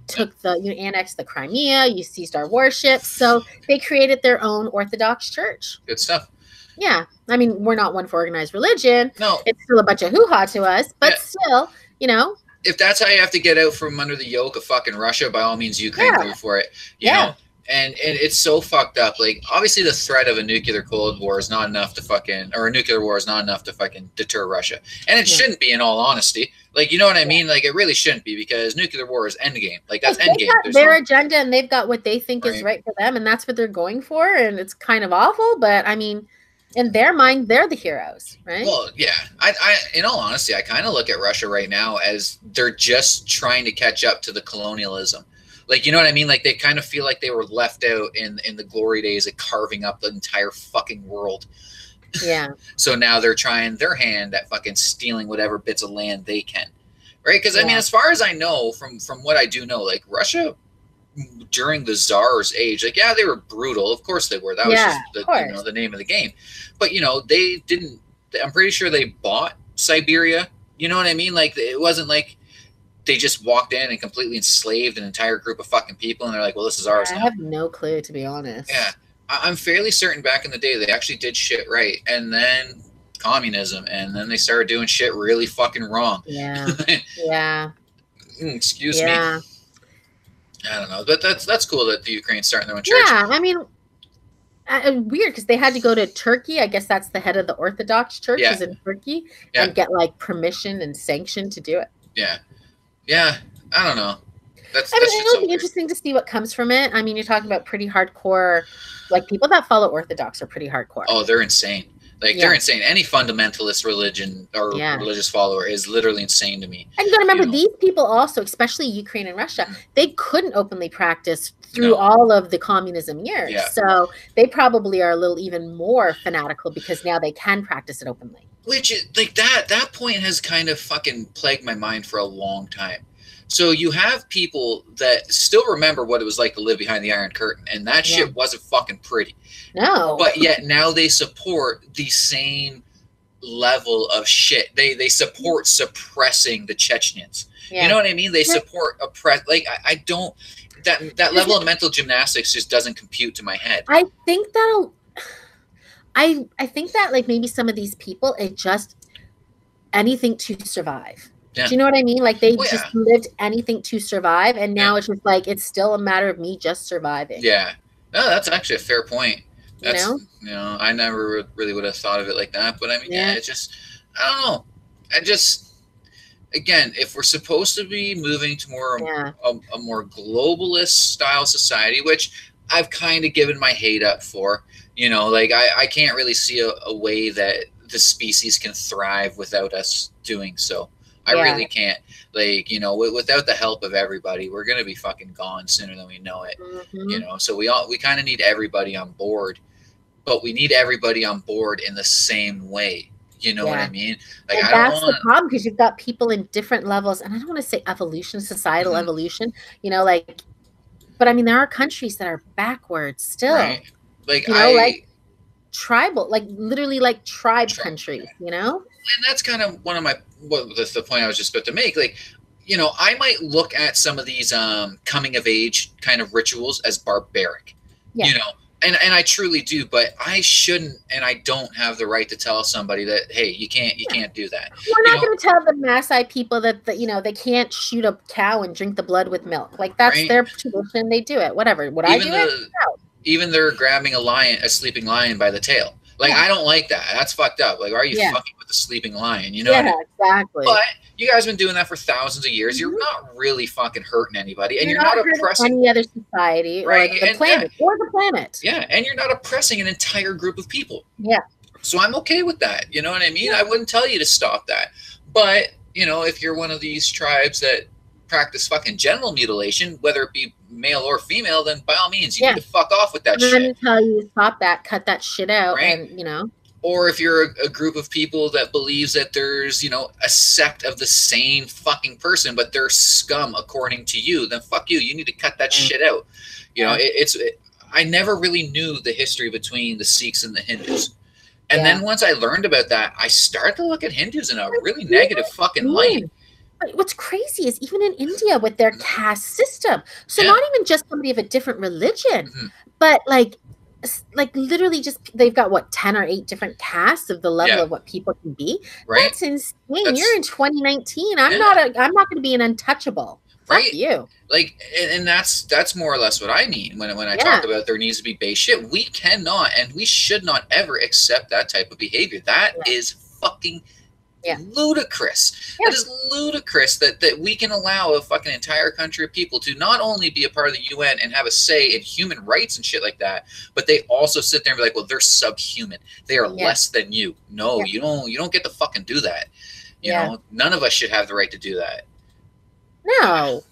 [SPEAKER 1] annexed the Crimea, you seized our warships. So they created their own Orthodox Church.
[SPEAKER 2] Good stuff.
[SPEAKER 1] Yeah. I mean, we're not one for organized religion.
[SPEAKER 2] No.
[SPEAKER 1] It's still a bunch of hoo-ha to us, but still, you know.
[SPEAKER 2] If that's how you have to get out from under the yoke of fucking Russia, by all means, Ukraine, go for it. You know? And it's so fucked up. Like, obviously, the threat of a nuclear Cold War is not enough to fucking, or a nuclear war is not enough to fucking deter Russia. And it shouldn't be, in all honesty. Like, you know what I mean? Like, it really shouldn't be, because nuclear war is endgame. Like, that's endgame.
[SPEAKER 1] They've got their agenda, and they've got what they think is right for them, and that's what they're going for. And it's kind of awful, but I mean, in their mind, they're the heroes, right?
[SPEAKER 2] Well, yeah. I in all honesty, I kind of look at Russia right now as they're just trying to catch up to the colonialism. Like, you know what I mean? Like, they kind of feel like they were left out in the glory days of carving up the entire fucking world.
[SPEAKER 1] Yeah.
[SPEAKER 2] So now they're trying their hand at fucking stealing whatever bits of land they can. Right? Because, I mean, as far as I know, from what I do know, like, Russia during the Tsar's age, like, yeah, they were brutal. Of course they were. That was just the name of the game. But, you know, they didn't, I'm pretty sure they bought Siberia. You know what I mean? Like, it wasn't like they just walked in and completely enslaved an entire group of fucking people, and they're like, well, this is ours now.
[SPEAKER 1] I have no clue, to be honest.
[SPEAKER 2] Yeah. I'm fairly certain back in the day they actually did shit right, and then communism, and then they started doing shit really fucking wrong.
[SPEAKER 1] Yeah. Yeah.
[SPEAKER 2] Excuse me. I don't know. But that's cool that the Ukraine's starting their own church.
[SPEAKER 1] Yeah, I mean, weird, because they had to go to Turkey. I guess that's the head of the Orthodox Church is in Turkey, and get, like, permission and sanction to do it.
[SPEAKER 2] Yeah. Yeah, I don't know.
[SPEAKER 1] It'll be interesting to see what comes from it. I mean, you're talking about pretty hardcore, like, people that follow Orthodox are pretty hardcore.
[SPEAKER 2] Oh, they're insane. Like, they're insane. Any fundamentalist religion or religious follower is literally insane to me.
[SPEAKER 1] And you got to remember, these people also, especially Ukraine and Russia, they couldn't openly practice through all of the communism years. Yeah. So they probably are a little even more fanatical because now they can practice it openly.
[SPEAKER 2] Which is, like, that point has kind of fucking plagued my mind for a long time. So you have people that still remember what it was like to live behind the Iron Curtain, and that shit wasn't fucking pretty.
[SPEAKER 1] No.
[SPEAKER 2] But yet now they support the same level of shit. They support suppressing the Chechens. Yeah. You know what I mean? They support like, I don't, that level of mental gymnastics just doesn't compute to my head.
[SPEAKER 1] I think I think that, like, maybe some of these people, it just anything to survive. Yeah. Do you know what I mean? Like, they just lived anything to survive, and now it's just like, it's still a matter of me just surviving.
[SPEAKER 2] Yeah. No, that's actually a fair point. That's,
[SPEAKER 1] you
[SPEAKER 2] know, I never really would have thought of it like that, but I mean, it's just, I don't know. Again, if we're supposed to be moving to more a more globalist style society, which I've kind of given my hate up for, you know, like, I can't really see a way that the species can thrive without us doing so. I really can't. Like, you know, without the help of everybody, we're going to be fucking gone sooner than we know it. You know, so we kind of need everybody on board, but we need everybody on board in the same way. You know what I mean? Like,
[SPEAKER 1] and that's the problem, because you've got people in different levels, and I don't want to say evolution, societal evolution, you know, like, but I mean, there are countries that are backwards still.
[SPEAKER 2] Right. Like,
[SPEAKER 1] you know, like tribal, like literally like tribe countries, you know?
[SPEAKER 2] And that's kind of one of the point I was just about to make. Like, you know, I might look at some of these coming of age kind of rituals as barbaric, you know, and I truly do, but I shouldn't, and I don't have the right to tell somebody that, hey, you can't do that.
[SPEAKER 1] We're not going to tell the Maasai people that, you know, they can't shoot a cow and drink the blood with milk. Like, that's their tradition. They do it. Whatever. Would I do it? No.
[SPEAKER 2] Even they're grabbing a sleeping lion by the tail. Like, I don't like that. That's fucked up. Like, why are you fucking with the sleeping lion? You know?
[SPEAKER 1] Yeah, exactly.
[SPEAKER 2] But you guys have been doing that for thousands of years. You're not really fucking hurting anybody, and you're not oppressing
[SPEAKER 1] any other society, right? Or the planet,
[SPEAKER 2] Yeah, and you're not oppressing an entire group of people.
[SPEAKER 1] Yeah.
[SPEAKER 2] So I'm okay with that. You know what I mean? I wouldn't tell you to stop that. But, you know, if you're one of these tribes that practice fucking genital mutilation, whether it be male or female, then by all means, you need to fuck off with that shit.
[SPEAKER 1] I'm going to tell you to stop that, cut that shit out, and, you know.
[SPEAKER 2] Or if you're a group of people that believes that there's, you know, a sect of the same fucking person, but they're scum according to you, then fuck you. You need to cut that shit out. You know, I never really knew the history between the Sikhs and the Hindus. And then once I learned about that, I started to look at Hindus in a really negative fucking light.
[SPEAKER 1] But what's crazy is even in India with their caste system. So not even just somebody of a different religion, but like literally just they've got what 10 or 8 different castes of the level of what people can be. That's insane. You're in 2019. I'm not going to be an untouchable. Fuck you.
[SPEAKER 2] Like, and that's more or less what I mean when I talk about there needs to be base shit. We cannot and we should not ever accept that type of behavior. That is fucking ludicrous. It is ludicrous that we can allow a fucking entire country of people to not only be a part of the UN and have a say in human rights and shit like that, but they also sit there and be like, well, they're subhuman. They are less than you. No, you don't get to fucking do that. You know, none of us should have the right to do that.
[SPEAKER 1] No,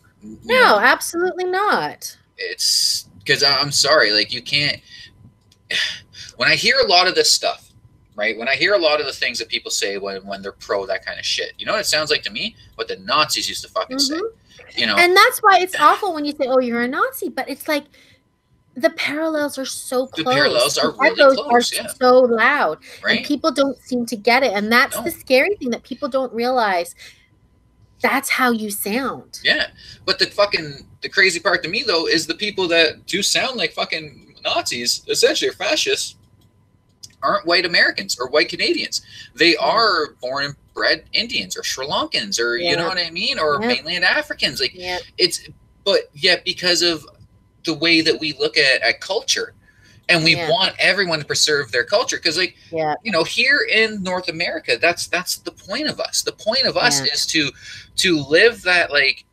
[SPEAKER 1] no, absolutely not.
[SPEAKER 2] It's because I'm sorry, like you can't. When I hear a lot of this stuff, right? When I hear a lot of the things that people say when they're pro that kind of shit, you know what it sounds like to me? What the Nazis used to fucking say. You know,
[SPEAKER 1] and that's why it's awful when you say, "Oh, you're a Nazi," but it's like the parallels are so close.
[SPEAKER 2] The parallels are really close.
[SPEAKER 1] Are so loud, and people don't seem to get it, and that's the scary thing that people don't realize. That's how you sound.
[SPEAKER 2] Yeah. But the crazy part to me though is the people that do sound like fucking Nazis, essentially are fascists, aren't white Americans or white Canadians. They are born and bred Indians or Sri Lankans or you know what I mean? Or mainland Africans. Like but yet because of the way that we look at culture. And we want everyone to preserve their culture because, like, you know, here in North America, that's the point of us. The point of us is to live that, like,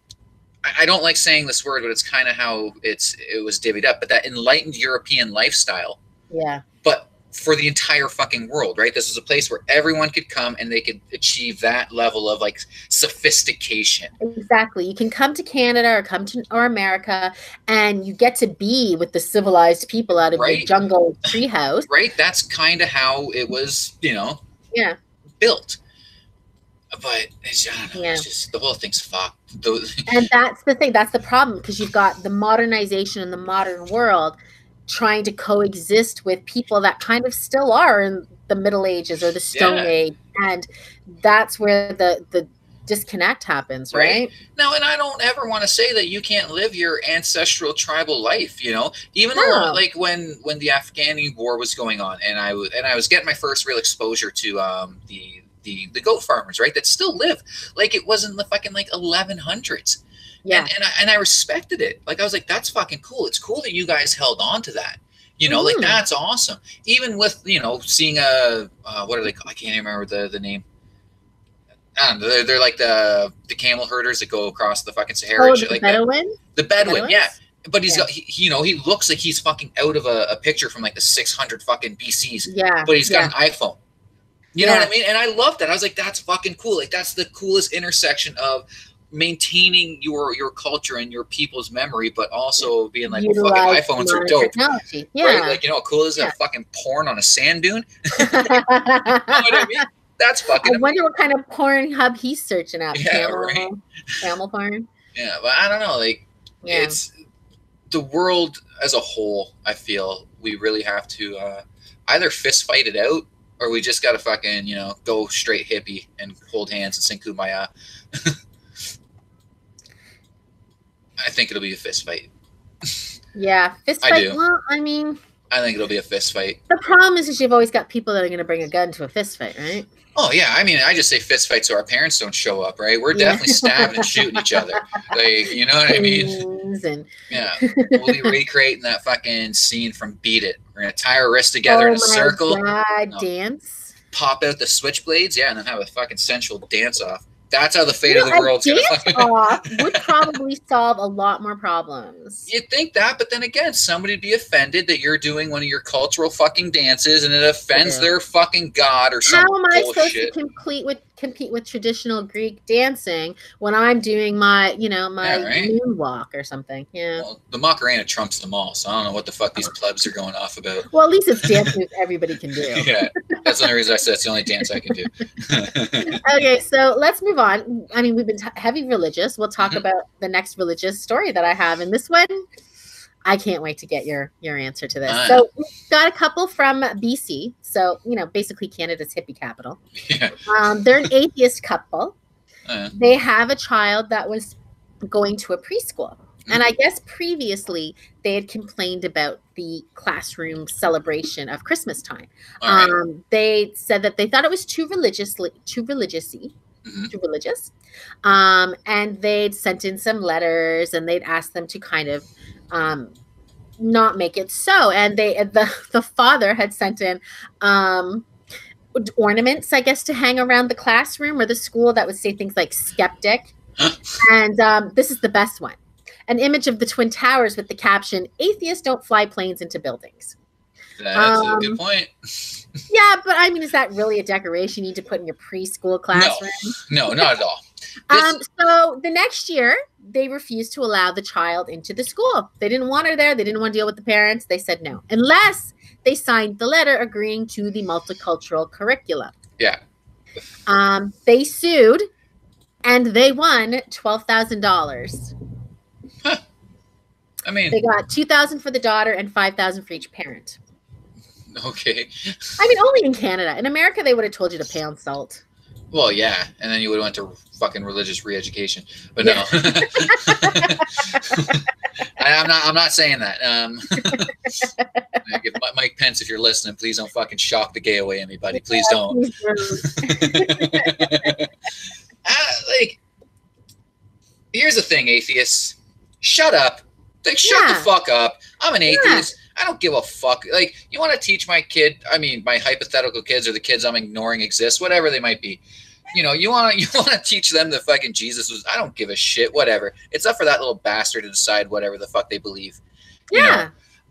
[SPEAKER 2] I don't like saying this word, but it's kind of how it was divvied up. But that enlightened European lifestyle.
[SPEAKER 1] Yeah.
[SPEAKER 2] But for the entire fucking world, right? This was a place where everyone could come and they could achieve that level of like sophistication.
[SPEAKER 1] Exactly. You can come to Canada or America and you get to be with the civilized people out of your jungle treehouse.
[SPEAKER 2] Right. That's kind of how it was, you know, built. But it's, I don't know, it's just the whole thing's fucked.
[SPEAKER 1] And that's the thing. That's the problem because you've got the modernization in the modern world trying to coexist with people that kind of still are in the Middle Ages or the Stone Age. And that's where the disconnect happens, right?
[SPEAKER 2] Now, and I don't ever want to say that you can't live your ancestral tribal life, you know, even though, like when the Afghani war was going on and I was getting my first real exposure to the goat farmers, right, that still live like it wasn't the fucking like 1100s. Yeah. And I respected it. Like, I was like, that's fucking cool. It's cool that you guys held on to that. You know, like, that's awesome. Even with, you know, seeing what are they called? I can't even remember the name. I don't know. They're like the camel herders that go across the fucking Sahara and shit like
[SPEAKER 1] Bedouin?
[SPEAKER 2] That. The Bedouin, yeah. But he's got, you know, he looks like he's fucking out of a picture from like the 600 fucking BCs.
[SPEAKER 1] Yeah.
[SPEAKER 2] But he's got an iPhone. You know what I mean? And I love that. I was like, that's fucking cool. Like, that's the coolest intersection of maintaining your culture and your people's memory, but also being like, well, fucking iPhones are dope. Right? Like, you know, how cool is that fucking porn on a sand dune? You know what I mean? That's fucking
[SPEAKER 1] I wonder what kind of porn hub he's searching out.
[SPEAKER 2] Yeah,
[SPEAKER 1] camel porn.
[SPEAKER 2] Yeah, but I don't know. Like, it's the world as a whole. I feel we really have to either fist fight it out, or we just got to fucking, you know, go straight hippie and hold hands and sing Kumbaya. I think it'll be a fist fight.
[SPEAKER 1] Yeah, fist fight. I do. Well, I mean,
[SPEAKER 2] I think it'll be a fist fight.
[SPEAKER 1] The problem is you've always got people that are going to bring a gun to a fist fight, right?
[SPEAKER 2] Oh yeah, I mean, I just say fist fight so our parents don't show up, right? We're definitely stabbing and shooting each other, like, you know what I mean?
[SPEAKER 1] And
[SPEAKER 2] yeah, we'll be recreating that fucking scene from Beat It. We're gonna tie our wrists together in a circle.
[SPEAKER 1] Oh my God, dance.
[SPEAKER 2] Pop out the switchblades, yeah, and then have a fucking sensual dance off. That's how the fate of the world's
[SPEAKER 1] gonna fucking off would probably solve a lot more problems.
[SPEAKER 2] You'd think that, but then again, somebody would be offended that you're doing one of your cultural fucking dances and it offends their fucking god or something. How am I supposed to
[SPEAKER 1] compete with traditional Greek dancing when I'm doing my, moonwalk or something? Yeah. Well,
[SPEAKER 2] the Macarena trumps them all, so I don't know what the fuck these plebs are going off about.
[SPEAKER 1] Well, at least it's dance moves everybody can do.
[SPEAKER 2] Yeah, that's the only reason I said it's the only dance I can do.
[SPEAKER 1] Okay, so let's move on. I mean, we've been heavy religious. We'll talk about the next religious story that I have. And this one, I can't wait to get your answer to this. So we've got a couple from BC. So, basically Canada's hippie capital.
[SPEAKER 2] Yeah.
[SPEAKER 1] They're an atheist couple. They have a child that was going to a preschool. And I guess previously they had complained about the classroom celebration of Christmas time. They said that they thought it was too religious. And they'd sent in some letters and they'd asked them to kind of not make it so. And the father had sent in ornaments, I guess, to hang around the classroom or the school that would say things like skeptic. And this is the best one. An image of the Twin Towers with the caption, "Atheists don't fly planes into buildings."
[SPEAKER 2] That's a good point.
[SPEAKER 1] Yeah, but I mean, is that really a decoration you need to put in your preschool classroom?
[SPEAKER 2] No, not at all.
[SPEAKER 1] So the next year, they refused to allow the child into the school. They didn't want her there. They didn't want to deal with the parents. They said no, unless they signed the letter agreeing to the multicultural curriculum.
[SPEAKER 2] Yeah.
[SPEAKER 1] They sued, and they won $12,000.
[SPEAKER 2] Huh. I mean,
[SPEAKER 1] they got $2,000 for the daughter and $5,000 for each parent.
[SPEAKER 2] Okay.
[SPEAKER 1] I mean, only in Canada. In America, they would have told you to pay on salt.
[SPEAKER 2] Well, yeah, and then you would have went to fucking religious re-education, but no. I'm not saying that. Mike Pence, if you're listening, please don't fucking shock the gay away at me, buddy. Please don't. Like, here's the thing, atheists. Shut up. Like, shut the fuck up. I'm an atheist. I don't give a fuck. Like, you want to teach my kid, I mean, my hypothetical kids or the kids I'm ignoring exist, whatever they might be. You want to teach them that fucking Jesus was, I don't give a shit, whatever. It's up for that little bastard to decide whatever the fuck they believe.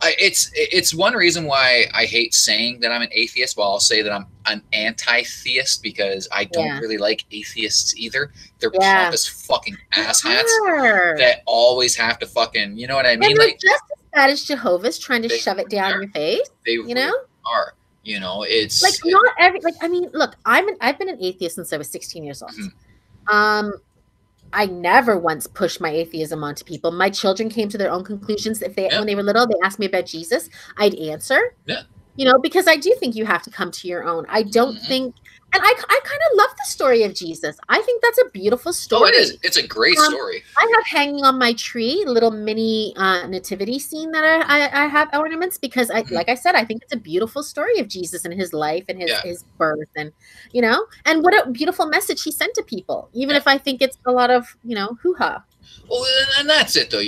[SPEAKER 2] It's one reason why I hate saying that I'm an atheist. Well, I'll say that I'm an anti-theist because I don't really like atheists either. They're pompous fucking asshats that always have to fucking, you know what I mean?
[SPEAKER 1] And like, just as bad as Jehovah's trying to shove it down your face.
[SPEAKER 2] They really are. It's
[SPEAKER 1] like not every. Like, I mean, look, I've been an atheist since I was 16 years old. I never once pushed my atheism onto people. My children came to their own conclusions. When they were little, they asked me about Jesus. I'd answer.
[SPEAKER 2] Yeah.
[SPEAKER 1] Because I do think you have to come to your own. I don't think, and I kind of love the story of Jesus. I think that's a beautiful story.
[SPEAKER 2] Oh, it is. It's a great story.
[SPEAKER 1] I have hanging on my tree a little mini nativity scene that I have ornaments because like I said, I think it's a beautiful story of Jesus and his life and his birth and what a beautiful message he sent to people, even if I think it's a lot of hoo-ha.
[SPEAKER 2] Well, and that's it though,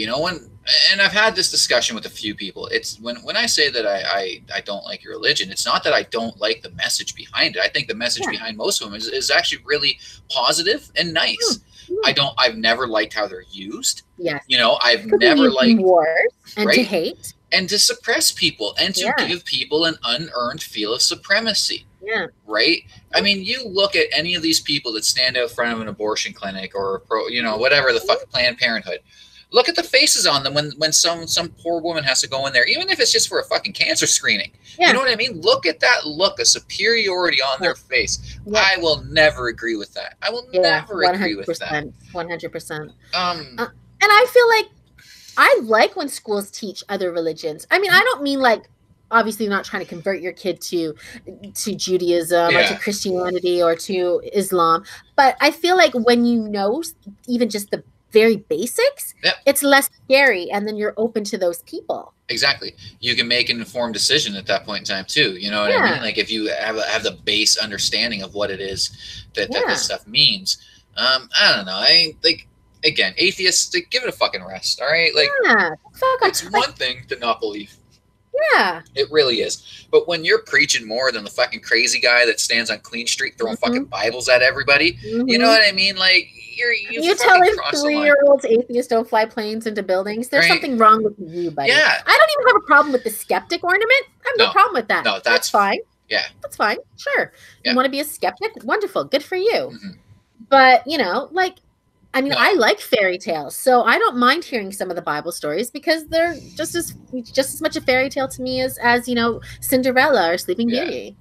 [SPEAKER 2] and I've had this discussion with a few people. It's when I say that I don't like your religion, it's not that I don't like the message behind it. I think the message behind most of them is actually really positive and nice. I've never liked how they're used.
[SPEAKER 1] Yes.
[SPEAKER 2] I've never liked
[SPEAKER 1] wars and to hate
[SPEAKER 2] and to suppress people and to give people an unearned feel of supremacy.
[SPEAKER 1] Yeah.
[SPEAKER 2] Right. I mean, you look at any of these people that stand out front of an abortion clinic or whatever the fuck, Planned Parenthood. Look at the faces on them when some poor woman has to go in there, even if it's just for a fucking cancer screening. Yeah. You know what I mean? Look at that look of superiority on their face. Yeah. I will never agree with that. I will never agree with that.
[SPEAKER 1] 100%. And I feel like I like when schools teach other religions. I mean, I don't mean like, obviously not trying to convert your kid to Judaism or to Christianity or to Islam. But I feel like when even just the very basics,
[SPEAKER 2] Yep.
[SPEAKER 1] it's less scary, and then you're open to those people.
[SPEAKER 2] Exactly. You can make an informed decision at that point in time too. You know what I mean? Like if you have the base understanding of what it is that this stuff means. I don't know. I like, again, atheists, give it a fucking rest. All right. Like it's one thing to not believe.
[SPEAKER 1] Yeah.
[SPEAKER 2] It really is. But when you're preaching more than the fucking crazy guy that stands on Queen Street throwing fucking Bibles at everybody, you know what I mean? Like
[SPEAKER 1] you tell him 3-year-olds atheists don't fly planes into buildings. There's something wrong with you, buddy.
[SPEAKER 2] Yeah.
[SPEAKER 1] I don't even have a problem with the skeptic ornament. I have no problem with that.
[SPEAKER 2] No,
[SPEAKER 1] that's fine.
[SPEAKER 2] Yeah.
[SPEAKER 1] That's fine. Sure. You want to be a skeptic? Wonderful. Good for you. But, you know, like, I mean, I like fairy tales, so I don't mind hearing some of the Bible stories because they're just as much a fairy tale to me as you know, Cinderella or Sleeping Beauty.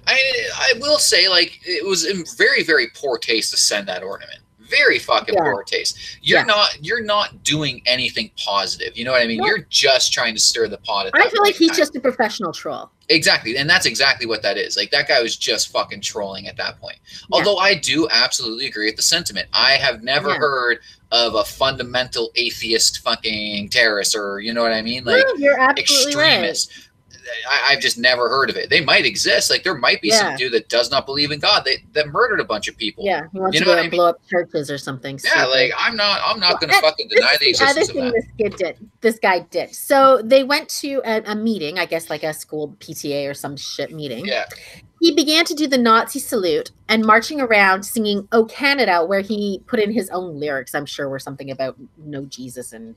[SPEAKER 2] I will say, like, it was in very, very poor taste to send that ornament. Very fucking poor taste. You're not doing anything positive. You know what I mean? You're just trying to stir the pot.
[SPEAKER 1] I feel like he's just a professional troll.
[SPEAKER 2] Exactly. And that's exactly what that is. Like, that guy was just fucking trolling at that point. Although I do absolutely agree with the sentiment. I have never heard of a fundamental atheist fucking terrorist, or, you know what I mean? Like,
[SPEAKER 1] you're absolutely
[SPEAKER 2] extremist. Right. I've just never heard of it. They might exist. Like, there might be some dude that does not believe in God that murdered a bunch of people.
[SPEAKER 1] Yeah, he wants to go and blow up churches or something.
[SPEAKER 2] Yeah, like I'm not going to fucking deny the existence of that.
[SPEAKER 1] This guy did. So they went to a meeting, I guess like a school PTA or some shit meeting.
[SPEAKER 2] Yeah.
[SPEAKER 1] He began to do the Nazi salute and marching around singing "Oh Canada," where he put in his own lyrics. I'm sure were something about no Jesus and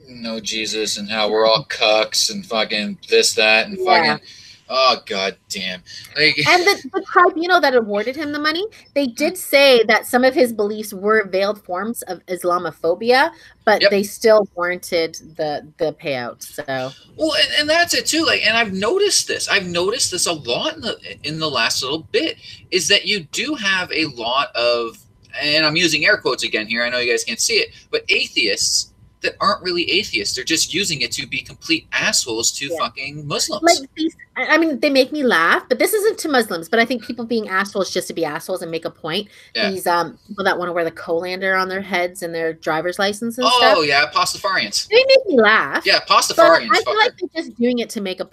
[SPEAKER 2] how we're all cucks and fucking this, that, and fucking. Oh, god damn. Like,
[SPEAKER 1] and the tribunal that awarded him the money, they did say that some of his beliefs were veiled forms of Islamophobia, but they still warranted the payout. So
[SPEAKER 2] well, and that's it too. Like, and I've noticed this a lot in the last little bit, is that you do have a lot of, and I'm using air quotes again here, I know you guys can't see it, but atheists that aren't really atheists. They're just using it to be complete assholes to fucking Muslims.
[SPEAKER 1] Like these, I mean, they make me laugh, but this isn't to Muslims. But I think people being assholes just to be assholes and make a point. These people that want to wear the colander on their heads and their driver's license and stuff.
[SPEAKER 2] Oh yeah, Pastafarians.
[SPEAKER 1] They make me laugh.
[SPEAKER 2] Yeah, Pastafarians.
[SPEAKER 1] I feel like they're just doing it to make a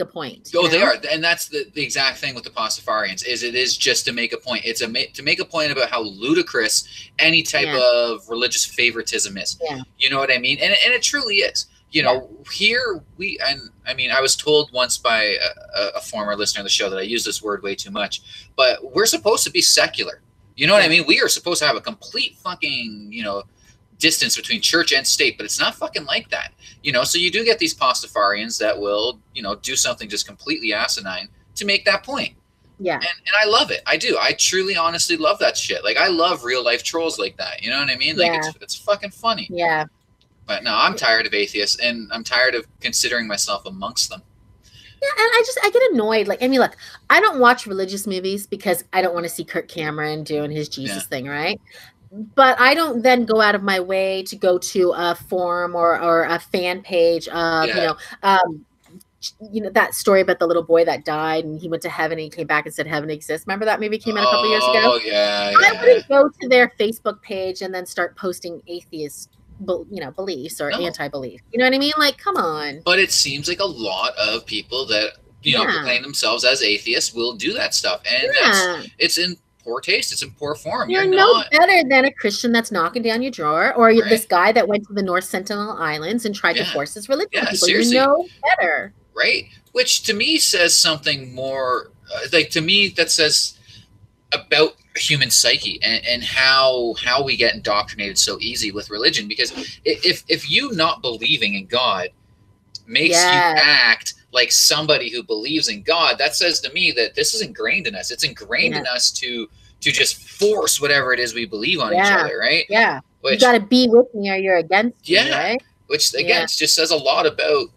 [SPEAKER 1] point.
[SPEAKER 2] Oh, they are, and that's the exact thing with the Pastafarians. Is it is just to make a point. It's to make a point about how ludicrous any type of religious favoritism is.
[SPEAKER 1] Yeah.
[SPEAKER 2] You know what I mean? And it truly is. You know, here I mean, I was told once by a former listener of the show that I use this word way too much, but we're supposed to be secular. You know what I mean? We are supposed to have a complete fucking, you know, distance between church and state, but it's not fucking like that. You know, so you do get these Pastafarians that will, you know, do something just completely asinine to make that point.
[SPEAKER 1] Yeah.
[SPEAKER 2] And I love it. I do. I truly, honestly love that shit. Like, I love real life trolls like that. You know what I mean? Like, it's fucking funny.
[SPEAKER 1] Yeah.
[SPEAKER 2] But no, I'm tired of atheists, and I'm tired of considering myself amongst them.
[SPEAKER 1] Yeah, and I get annoyed. Like, I mean, look, I don't watch religious movies because I don't want to see Kirk Cameron doing his Jesus thing, right? But I don't then go out of my way to go to a forum or a fan page of, you know, that story about the little boy that died and he went to heaven and he came back and said heaven exists. Remember that movie came out a couple years ago?
[SPEAKER 2] Oh, yeah.
[SPEAKER 1] I wouldn't go to their Facebook page and then start posting atheist, you know, beliefs or anti-belief. You know what I mean? Like, come on.
[SPEAKER 2] But it seems like a lot of people that, you know, proclaim themselves as atheists will do that stuff. And it's in poor taste. It's in poor form.
[SPEAKER 1] You're no better than a Christian that's knocking down your drawer, or this guy that went to the North Sentinel Islands and tried to force his religion on people.
[SPEAKER 2] Seriously.
[SPEAKER 1] You know better.
[SPEAKER 2] Right? Which to me says something more, like, to me that says about human psyche and how we get indoctrinated so easy with religion. Because if you not believing in God makes you act like somebody who believes in God, that says to me that this is ingrained in us. It's ingrained in us to just force whatever it is we believe on each other, right?
[SPEAKER 1] Yeah.
[SPEAKER 2] Which,
[SPEAKER 1] you got to be with me or you're against me, right?
[SPEAKER 2] Which, again, just says a lot about...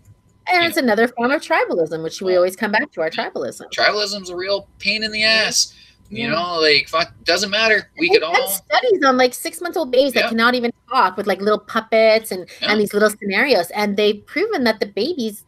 [SPEAKER 1] And it's another form of tribalism, which we always come back to, our tribalism.
[SPEAKER 2] Tribalism's a real pain in the ass. You know, like, fuck, doesn't matter. We could all...
[SPEAKER 1] studies on, like, 6-month-old babies that cannot even talk with, like, little puppets and these little scenarios. And they've proven that the babies,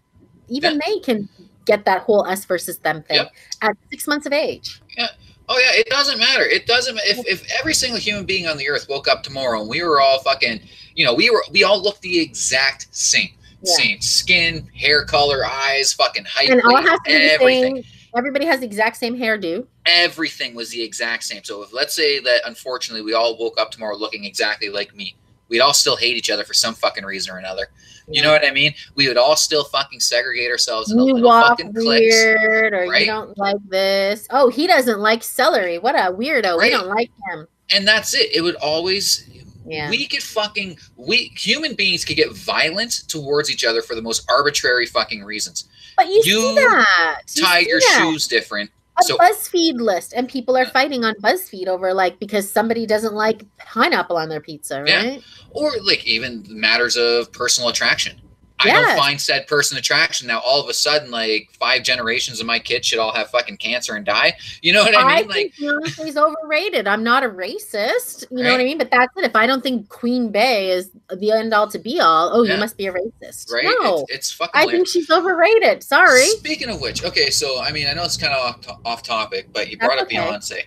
[SPEAKER 1] even they can get that whole us versus them thing at 6 months of age.
[SPEAKER 2] Yeah. Oh yeah, it doesn't matter. It doesn't. If every single human being on the earth woke up tomorrow and we were all fucking, we all look the exact same, same skin, hair color, eyes, fucking height,
[SPEAKER 1] and all
[SPEAKER 2] weight,
[SPEAKER 1] has to be
[SPEAKER 2] everything.
[SPEAKER 1] The same. Everybody has the exact same hairdo.
[SPEAKER 2] Everything was the exact same. So if let's say that unfortunately we all woke up tomorrow looking exactly like me, we'd all still hate each other for some fucking reason or another. You know what I mean? We would all still fucking segregate ourselves into little fucking cliques.
[SPEAKER 1] Weird, or right? You don't like this. Oh, he doesn't like celery. What a weirdo. Right? We don't like him.
[SPEAKER 2] And that's it. It would always... Yeah. Human beings could get violent towards each other for the most arbitrary fucking reasons.
[SPEAKER 1] But you see that.
[SPEAKER 2] Tied your shoes different.
[SPEAKER 1] BuzzFeed list, and people are fighting on BuzzFeed over because somebody doesn't like pineapple on their pizza, right? Yeah.
[SPEAKER 2] Or even matters of personal attraction. I don't find said person attraction. Now all of a sudden, 5 generations of my kids should all have fucking cancer and die. You know what I mean?
[SPEAKER 1] I think Beyonce's overrated. I'm not a racist. You know what I mean? But that's it. If I don't think Queen Bey is the end all to be all, you must be a racist.
[SPEAKER 2] Right?
[SPEAKER 1] No,
[SPEAKER 2] it's fucking.
[SPEAKER 1] I think she's overrated. Sorry.
[SPEAKER 2] Speaking of which, okay, so I know it's kind of off topic, but you brought up Beyonce.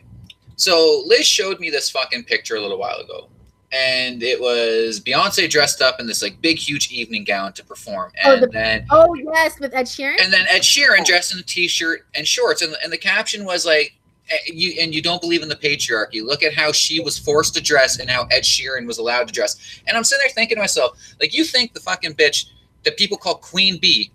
[SPEAKER 2] So Liz showed me this fucking picture a little while ago. And it was Beyonce dressed up in this big, huge evening gown to perform. And then
[SPEAKER 1] yes, with Ed Sheeran.
[SPEAKER 2] And then Ed Sheeran dressed in a t-shirt and shorts. And the caption was you don't believe in the patriarchy. Look at how she was forced to dress and how Ed Sheeran was allowed to dress. And I'm sitting there thinking to myself, you think the fucking bitch that people call Queen Bee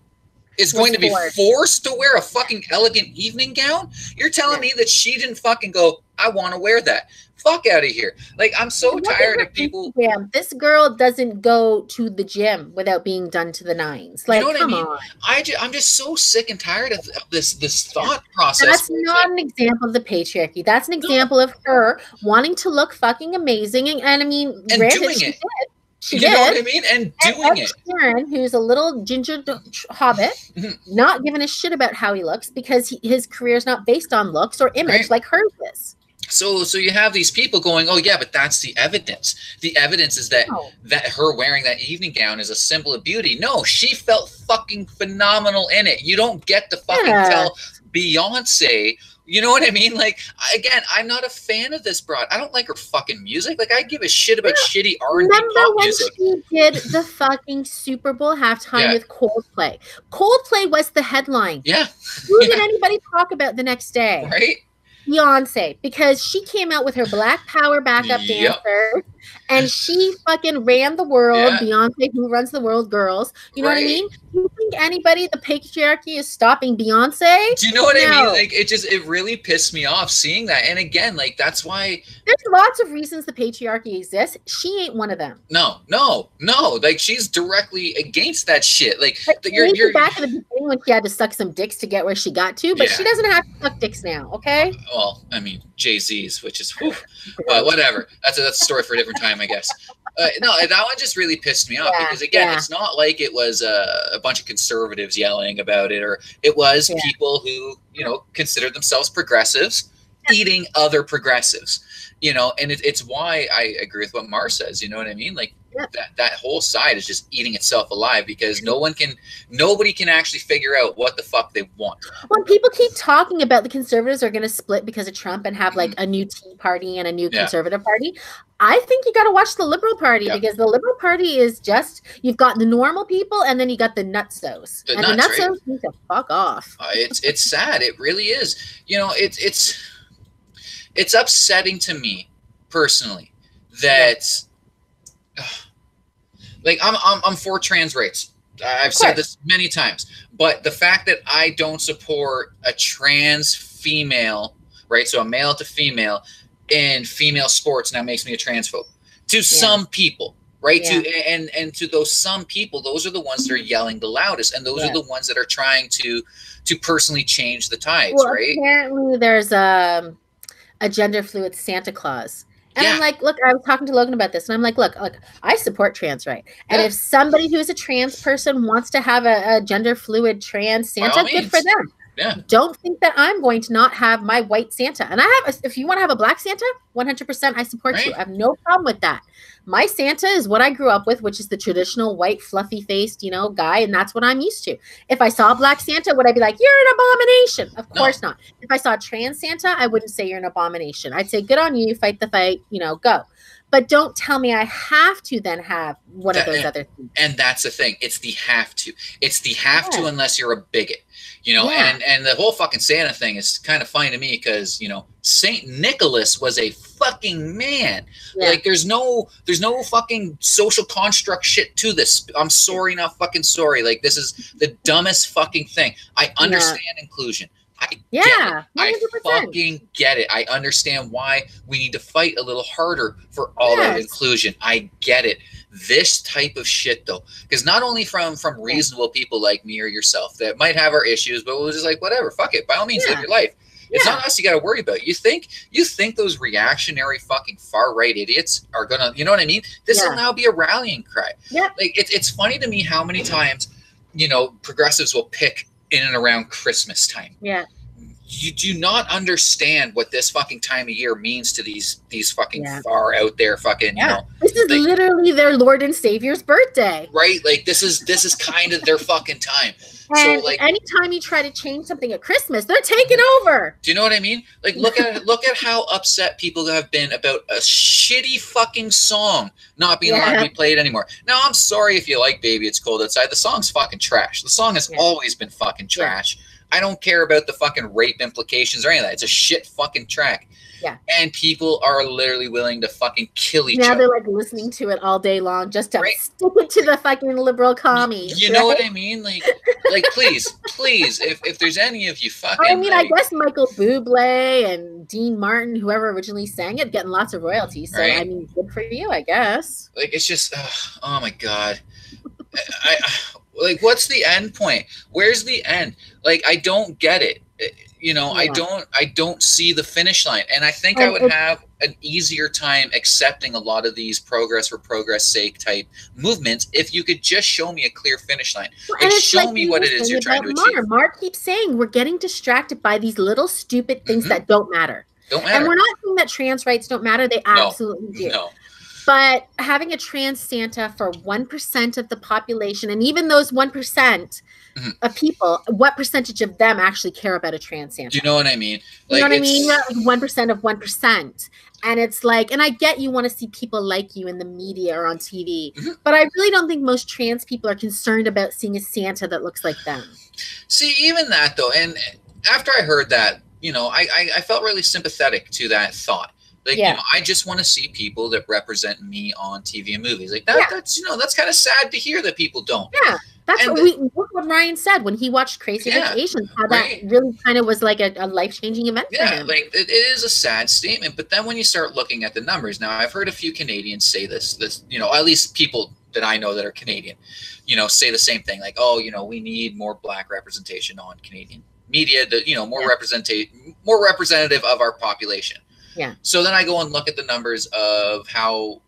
[SPEAKER 2] is going to be forced to wear a fucking elegant evening gown? You're telling me that she didn't fucking go, I want to wear that. Fuck out of here. I'm so tired of people.
[SPEAKER 1] This girl doesn't go to the gym without being done to the nines.
[SPEAKER 2] You know what I mean? I'm just so sick and tired of this thought process.
[SPEAKER 1] That's not an example of the patriarchy. That's an example of her wanting to look fucking amazing. And I mean,
[SPEAKER 2] and doing it.
[SPEAKER 1] She
[SPEAKER 2] did. You know what I mean? And doing it.
[SPEAKER 1] Sharon, who's a little ginger hobbit, not giving a shit about how he looks because his career is not based on looks or image like hers is.
[SPEAKER 2] So you have these people going, oh yeah, but that's the evidence. The evidence is that her wearing that evening gown is a symbol of beauty. No, she felt fucking phenomenal in it. You don't get to fucking tell Beyonce. You know what I mean? Again, I'm not a fan of this broad. I don't like her fucking music. I give a shit about shitty R&B pop music.
[SPEAKER 1] Remember when she did the fucking Super Bowl halftime with Coldplay? Coldplay was the headline.
[SPEAKER 2] Yeah.
[SPEAKER 1] Who did anybody talk about the next day?
[SPEAKER 2] Right?
[SPEAKER 1] Beyonce, because she came out with her Black Power backup dancer, and she fucking ran the world. Beyonce, who runs the world, girls. You know what I mean? Do you think anybody, the patriarchy, is stopping Beyonce?
[SPEAKER 2] Do you know what I mean? It really pissed me off seeing that. And again, that's why
[SPEAKER 1] there's lots of reasons the patriarchy exists. She ain't one of them.
[SPEAKER 2] No. She's directly against that shit.
[SPEAKER 1] You're back in the beginning when she had to suck some dicks to get where she got to, but she doesn't have to suck dicks now. Okay.
[SPEAKER 2] Well, I mean, Jay-Z's, which is, but whatever. That's a story for a different time, I guess. No, that one just really pissed me off because, again, it's not like it was a bunch of conservatives yelling about it, or it was people who, considered themselves progressives eating other progressives, and it's why I agree with what Mar says. You know what I mean? That whole side is just eating itself alive because nobody can actually figure out what the fuck they want.
[SPEAKER 1] When people keep talking about the conservatives are going to split because of Trump and have a new Tea Party and a new conservative party, I think you got to watch the Liberal Party because the Liberal Party is just, you've got the normal people and then you got the nutsos. The nutsos need to fuck off.
[SPEAKER 2] It's sad. It really is. It's upsetting to me personally that I'm for trans rights. I've said this many times, but the fact that I don't support a trans female, right? So a male to female in female sports now makes me a transphobe to some people, right? And to those some people, those are the ones that are yelling the loudest, and those are the ones that are trying to personally change the tides, right?
[SPEAKER 1] Apparently there's a gender fluid Santa Claus. And I'm like, look, I was talking to Logan about this, and I'm like, look, I support trans rights. And if somebody who's a trans person wants to have a gender fluid trans Santa, good for them.
[SPEAKER 2] Yeah.
[SPEAKER 1] Don't think that I'm going to not have my white Santa. And if you want to have a black Santa, 100% I support you. I have no problem with that. My Santa is what I grew up with, which is the traditional white, fluffy faced, guy. And that's what I'm used to. If I saw a black Santa, would I be like, you're an abomination? Of course not. If I saw a trans Santa, I wouldn't say you're an abomination. I'd say, good on you, fight the fight, go. But don't tell me I have to then have one of those other things.
[SPEAKER 2] And that's the thing. It's the have to. It's the have to unless you're a bigot. And the whole fucking Santa thing is kind of funny to me because, Saint Nicholas was a fucking man. Yeah. Like there's no fucking social construct shit to this. I'm sorry, not fucking sorry. Like this is the dumbest fucking thing. I understand inclusion. I get it. 100%. I fucking get it. I understand why we need to fight a little harder for all that inclusion. I get it. This type of shit, though, because not only from reasonable people like me or yourself that might have our issues, but we're just like, whatever, fuck it. By all means, live your life. It's not us you got to worry about. You think those reactionary fucking far right idiots are gonna, you know what I mean? This will now be a rallying cry. Yeah. Like it's funny to me how many times, progressives will pick in and around Christmas time.
[SPEAKER 1] Yeah.
[SPEAKER 2] You do not understand what this fucking time of year means to these fucking far out there fucking,
[SPEAKER 1] This is literally their Lord and Savior's birthday.
[SPEAKER 2] Right? Like this is kind of their fucking time.
[SPEAKER 1] And so like anytime you try to change something at Christmas, they're taking over.
[SPEAKER 2] Do you know what I mean? Like look at how upset people have been about a shitty fucking song not being allowed to be played anymore. Now I'm sorry if you like Baby It's Cold Outside. The song's fucking trash. The song has always been fucking trash. I don't care about the fucking rape implications or any of that. It's a shit fucking track.
[SPEAKER 1] Yeah.
[SPEAKER 2] And people are literally willing to fucking kill each other.
[SPEAKER 1] Now they're like listening to it all day long just to stick it to the fucking liberal commies.
[SPEAKER 2] You know what I mean? Like please, if there's any of you fucking
[SPEAKER 1] I guess Michael Bublé and Dean Martin, whoever originally sang it, getting lots of royalties. So I mean, good for you, I guess.
[SPEAKER 2] Like it's just oh my God. I like what's the end point? Where's the end? Like I don't get it. I don't see the finish line. And I think I would have an easier time accepting a lot of these progress for progress sake type movements if you could just show me a clear finish line. Like show me what it is you're trying to achieve.
[SPEAKER 1] Mark keeps saying we're getting distracted by these little stupid things that don't matter. And we're not saying that trans rights don't matter. They absolutely do.
[SPEAKER 2] No.
[SPEAKER 1] But having a trans Santa for 1% of the population, and even those 1% of people, what percentage of them actually care about a trans Santa?
[SPEAKER 2] Do you know what I mean?
[SPEAKER 1] Like, you know what I mean? Like 1% of 1%. And it's like, and I get you want to see people like you in the media or on TV, but I really don't think most trans people are concerned about seeing a Santa that looks like them.
[SPEAKER 2] See, even that though, and after I heard that, I felt really sympathetic to that thought. Like, I just want to see people that represent me on TV and movies. Like that's kind of sad to hear that people don't.
[SPEAKER 1] Yeah. That's what Ryan said when he watched Crazy Rich Asians, how that really kind of was like a life-changing event for him.
[SPEAKER 2] Like it is a sad statement. But then when you start looking at the numbers, now I've heard a few Canadians say this, at least people that I know that are Canadian, say the same thing. Like, we need more Black representation on Canadian media, more representative of our population.
[SPEAKER 1] Yeah.
[SPEAKER 2] So then I go and look at the numbers of how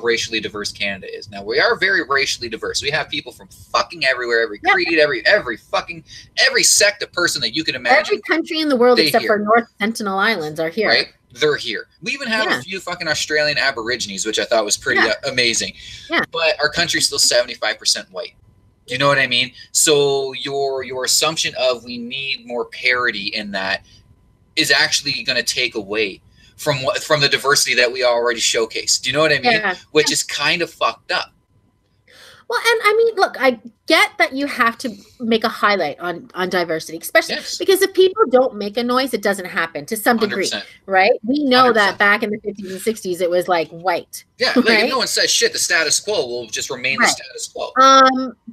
[SPEAKER 2] racially diverse Canada is. Now we are very racially diverse. We have people from fucking everywhere, every creed, every sect of person that you can imagine.
[SPEAKER 1] Every country in the world except for North Sentinel Islands are here.
[SPEAKER 2] Right? They're here. We even have a few fucking Australian Aborigines, which I thought was pretty amazing.
[SPEAKER 1] Yeah.
[SPEAKER 2] But our country's still 75% white. Do you know what I mean? So your assumption of we need more parity in that is actually going to take away from the diversity that we already showcased. Do you know what I mean?
[SPEAKER 1] Yeah.
[SPEAKER 2] Which is kind of fucked up.
[SPEAKER 1] Well, and I mean, look, I get that you have to make a highlight on diversity, especially because if people don't make a noise, it doesn't happen to some degree,
[SPEAKER 2] 100%.
[SPEAKER 1] Right? We know
[SPEAKER 2] 100%.
[SPEAKER 1] That back in the 50s and 60s, it was like white.
[SPEAKER 2] Yeah, like if no one says shit, the status quo will just remain the status quo.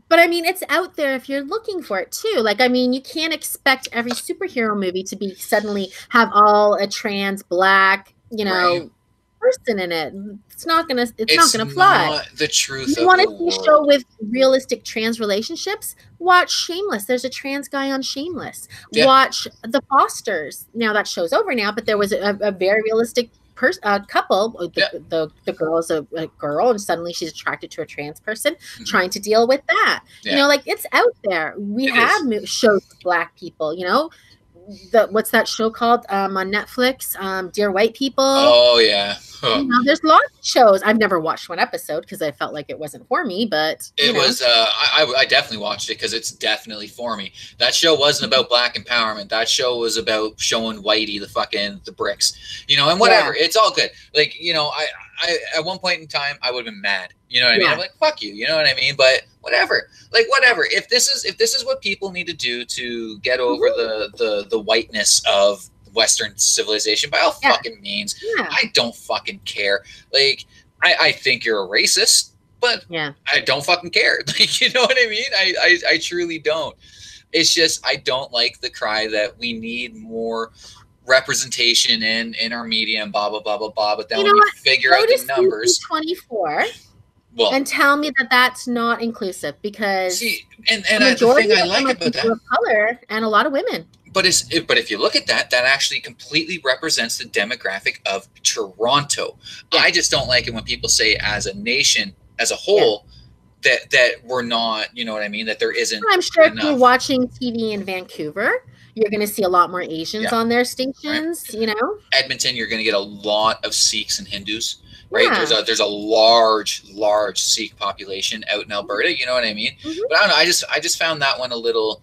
[SPEAKER 1] But I mean, it's out there if you're looking for it too. Like, I mean, you can't expect every superhero movie to be suddenly have all a trans Black, person in it. It's not gonna fly.
[SPEAKER 2] Not the truth.
[SPEAKER 1] You want to see a show with realistic trans relationships? Watch Shameless. There's a trans guy on Shameless. Watch The Fosters. Now that show's over now, but there was a very realistic couple. The girl is a girl, and suddenly she's attracted to a trans person, trying to deal with that. You know, like, it's out there. We have shows with Black people. You know, what's that show called on Netflix? Dear White People.
[SPEAKER 2] Oh yeah.
[SPEAKER 1] You know, there's lots of shows. I've never watched one episode because I felt like it wasn't for me, but
[SPEAKER 2] it was. I definitely watched it because it's definitely for me. That show wasn't about Black empowerment. That show was about showing Whitey the bricks, you know, and whatever. It's all good. Like, you know, I at one point in time I would have been mad. You know what I mean? I'm like, fuck you. You know what I mean? But whatever. Like, whatever. If this is what people need to do to get over the whiteness of Western civilization, by all fucking means, I don't fucking care. Like, I think you're a racist, but I don't fucking care. Like, you know what I mean? I truly don't. It's just, I don't like the cry that we need more representation in our media and blah blah blah blah blah. But then when you figure out the numbers,
[SPEAKER 1] 24. Well, and tell me that that's not inclusive, because
[SPEAKER 2] and the thing I like about that,
[SPEAKER 1] of color and a lot of women.
[SPEAKER 2] But if you look at that actually completely represents the demographic of Toronto. I just don't like it when people say as a nation as a whole that we're not, you know what I mean, that there isn't.
[SPEAKER 1] I'm sure enough. If you're watching TV in Vancouver, you're going to see a lot more Asians on their stations. You know, Edmonton,
[SPEAKER 2] you're going to get a lot of Sikhs and Hindus. Right, there's a large Sikh population out in Alberta. You know what I mean? But I don't know. I just found that one a little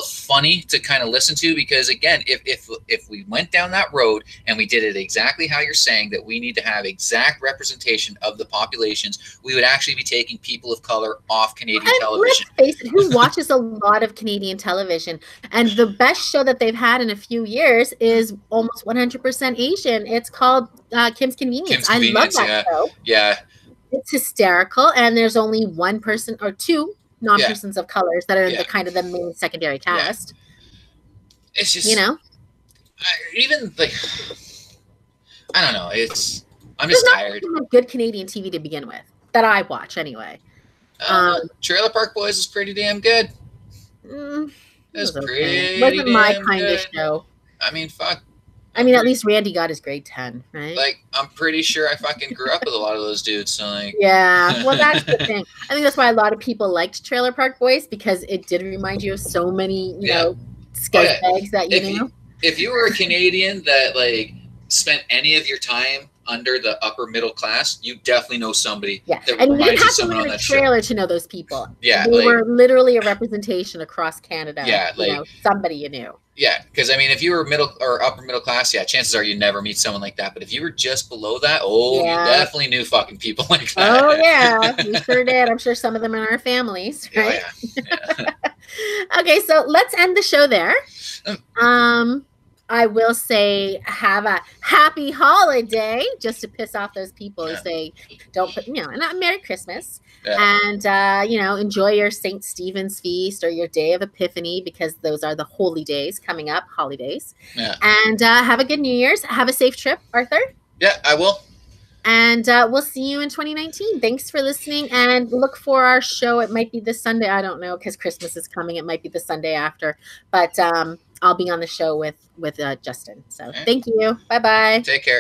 [SPEAKER 2] funny to kind of listen to, because again, if we went down that road and we did it exactly how you're saying, that we need to have exact representation of the populations, we would actually be taking people of color off Canadian television.
[SPEAKER 1] Let's face it, who watches a lot of Canadian television? And the best show that they've had in a few years is almost 100% Asian. It's called Kim's Convenience. I love that show.
[SPEAKER 2] Yeah.
[SPEAKER 1] It's hysterical, and there's only one person or two non-persons of colors that are the kind of the main secondary cast.
[SPEAKER 2] It's just,
[SPEAKER 1] you know,
[SPEAKER 2] even like, I don't know. I'm just tired.
[SPEAKER 1] Good Canadian TV to begin with that I watch anyway.
[SPEAKER 2] Trailer Park Boys is pretty damn good. It's pretty.
[SPEAKER 1] Wasn't my kind of show.
[SPEAKER 2] I mean, fuck.
[SPEAKER 1] I mean, at least Randy got his grade 10, right?
[SPEAKER 2] Like, I'm pretty sure I fucking grew up with a lot of those dudes. So, like,
[SPEAKER 1] yeah. Well, that's the thing. I think that's why a lot of people liked Trailer Park Boys, because it did remind you of so many, you know, scumbags that you knew.
[SPEAKER 2] If you were a Canadian that like spent any of your time under the upper middle class, you definitely know somebody.
[SPEAKER 1] Yeah, and you didn't have to read a trailer to know those people.
[SPEAKER 2] Yeah,
[SPEAKER 1] they were literally a representation across Canada.
[SPEAKER 2] Yeah, like,
[SPEAKER 1] you know, somebody you knew.
[SPEAKER 2] Yeah, because I mean, if you were middle or upper middle class, chances are you never meet someone like that. But if you were just below that, you definitely knew fucking people like that.
[SPEAKER 1] Oh yeah, you sure did. I'm sure some of them in our families, right? Yeah. Okay, so let's end the show there. I will say have a happy holiday, just to piss off those people who say don't put, you know, and Merry Christmas. And, you know, enjoy your St. Stephen's feast or your Day of Epiphany, because those are the holy days coming up, holidays. And have a good New Year's. Have a safe trip, Arthur.
[SPEAKER 2] Yeah, I will.
[SPEAKER 1] And we'll see you in 2019. Thanks for listening, and look for our show. It might be this Sunday. I don't know, because Christmas is coming. It might be the Sunday after. But I'll be on the show with Justin. So thank you. Bye-bye.
[SPEAKER 2] Take care.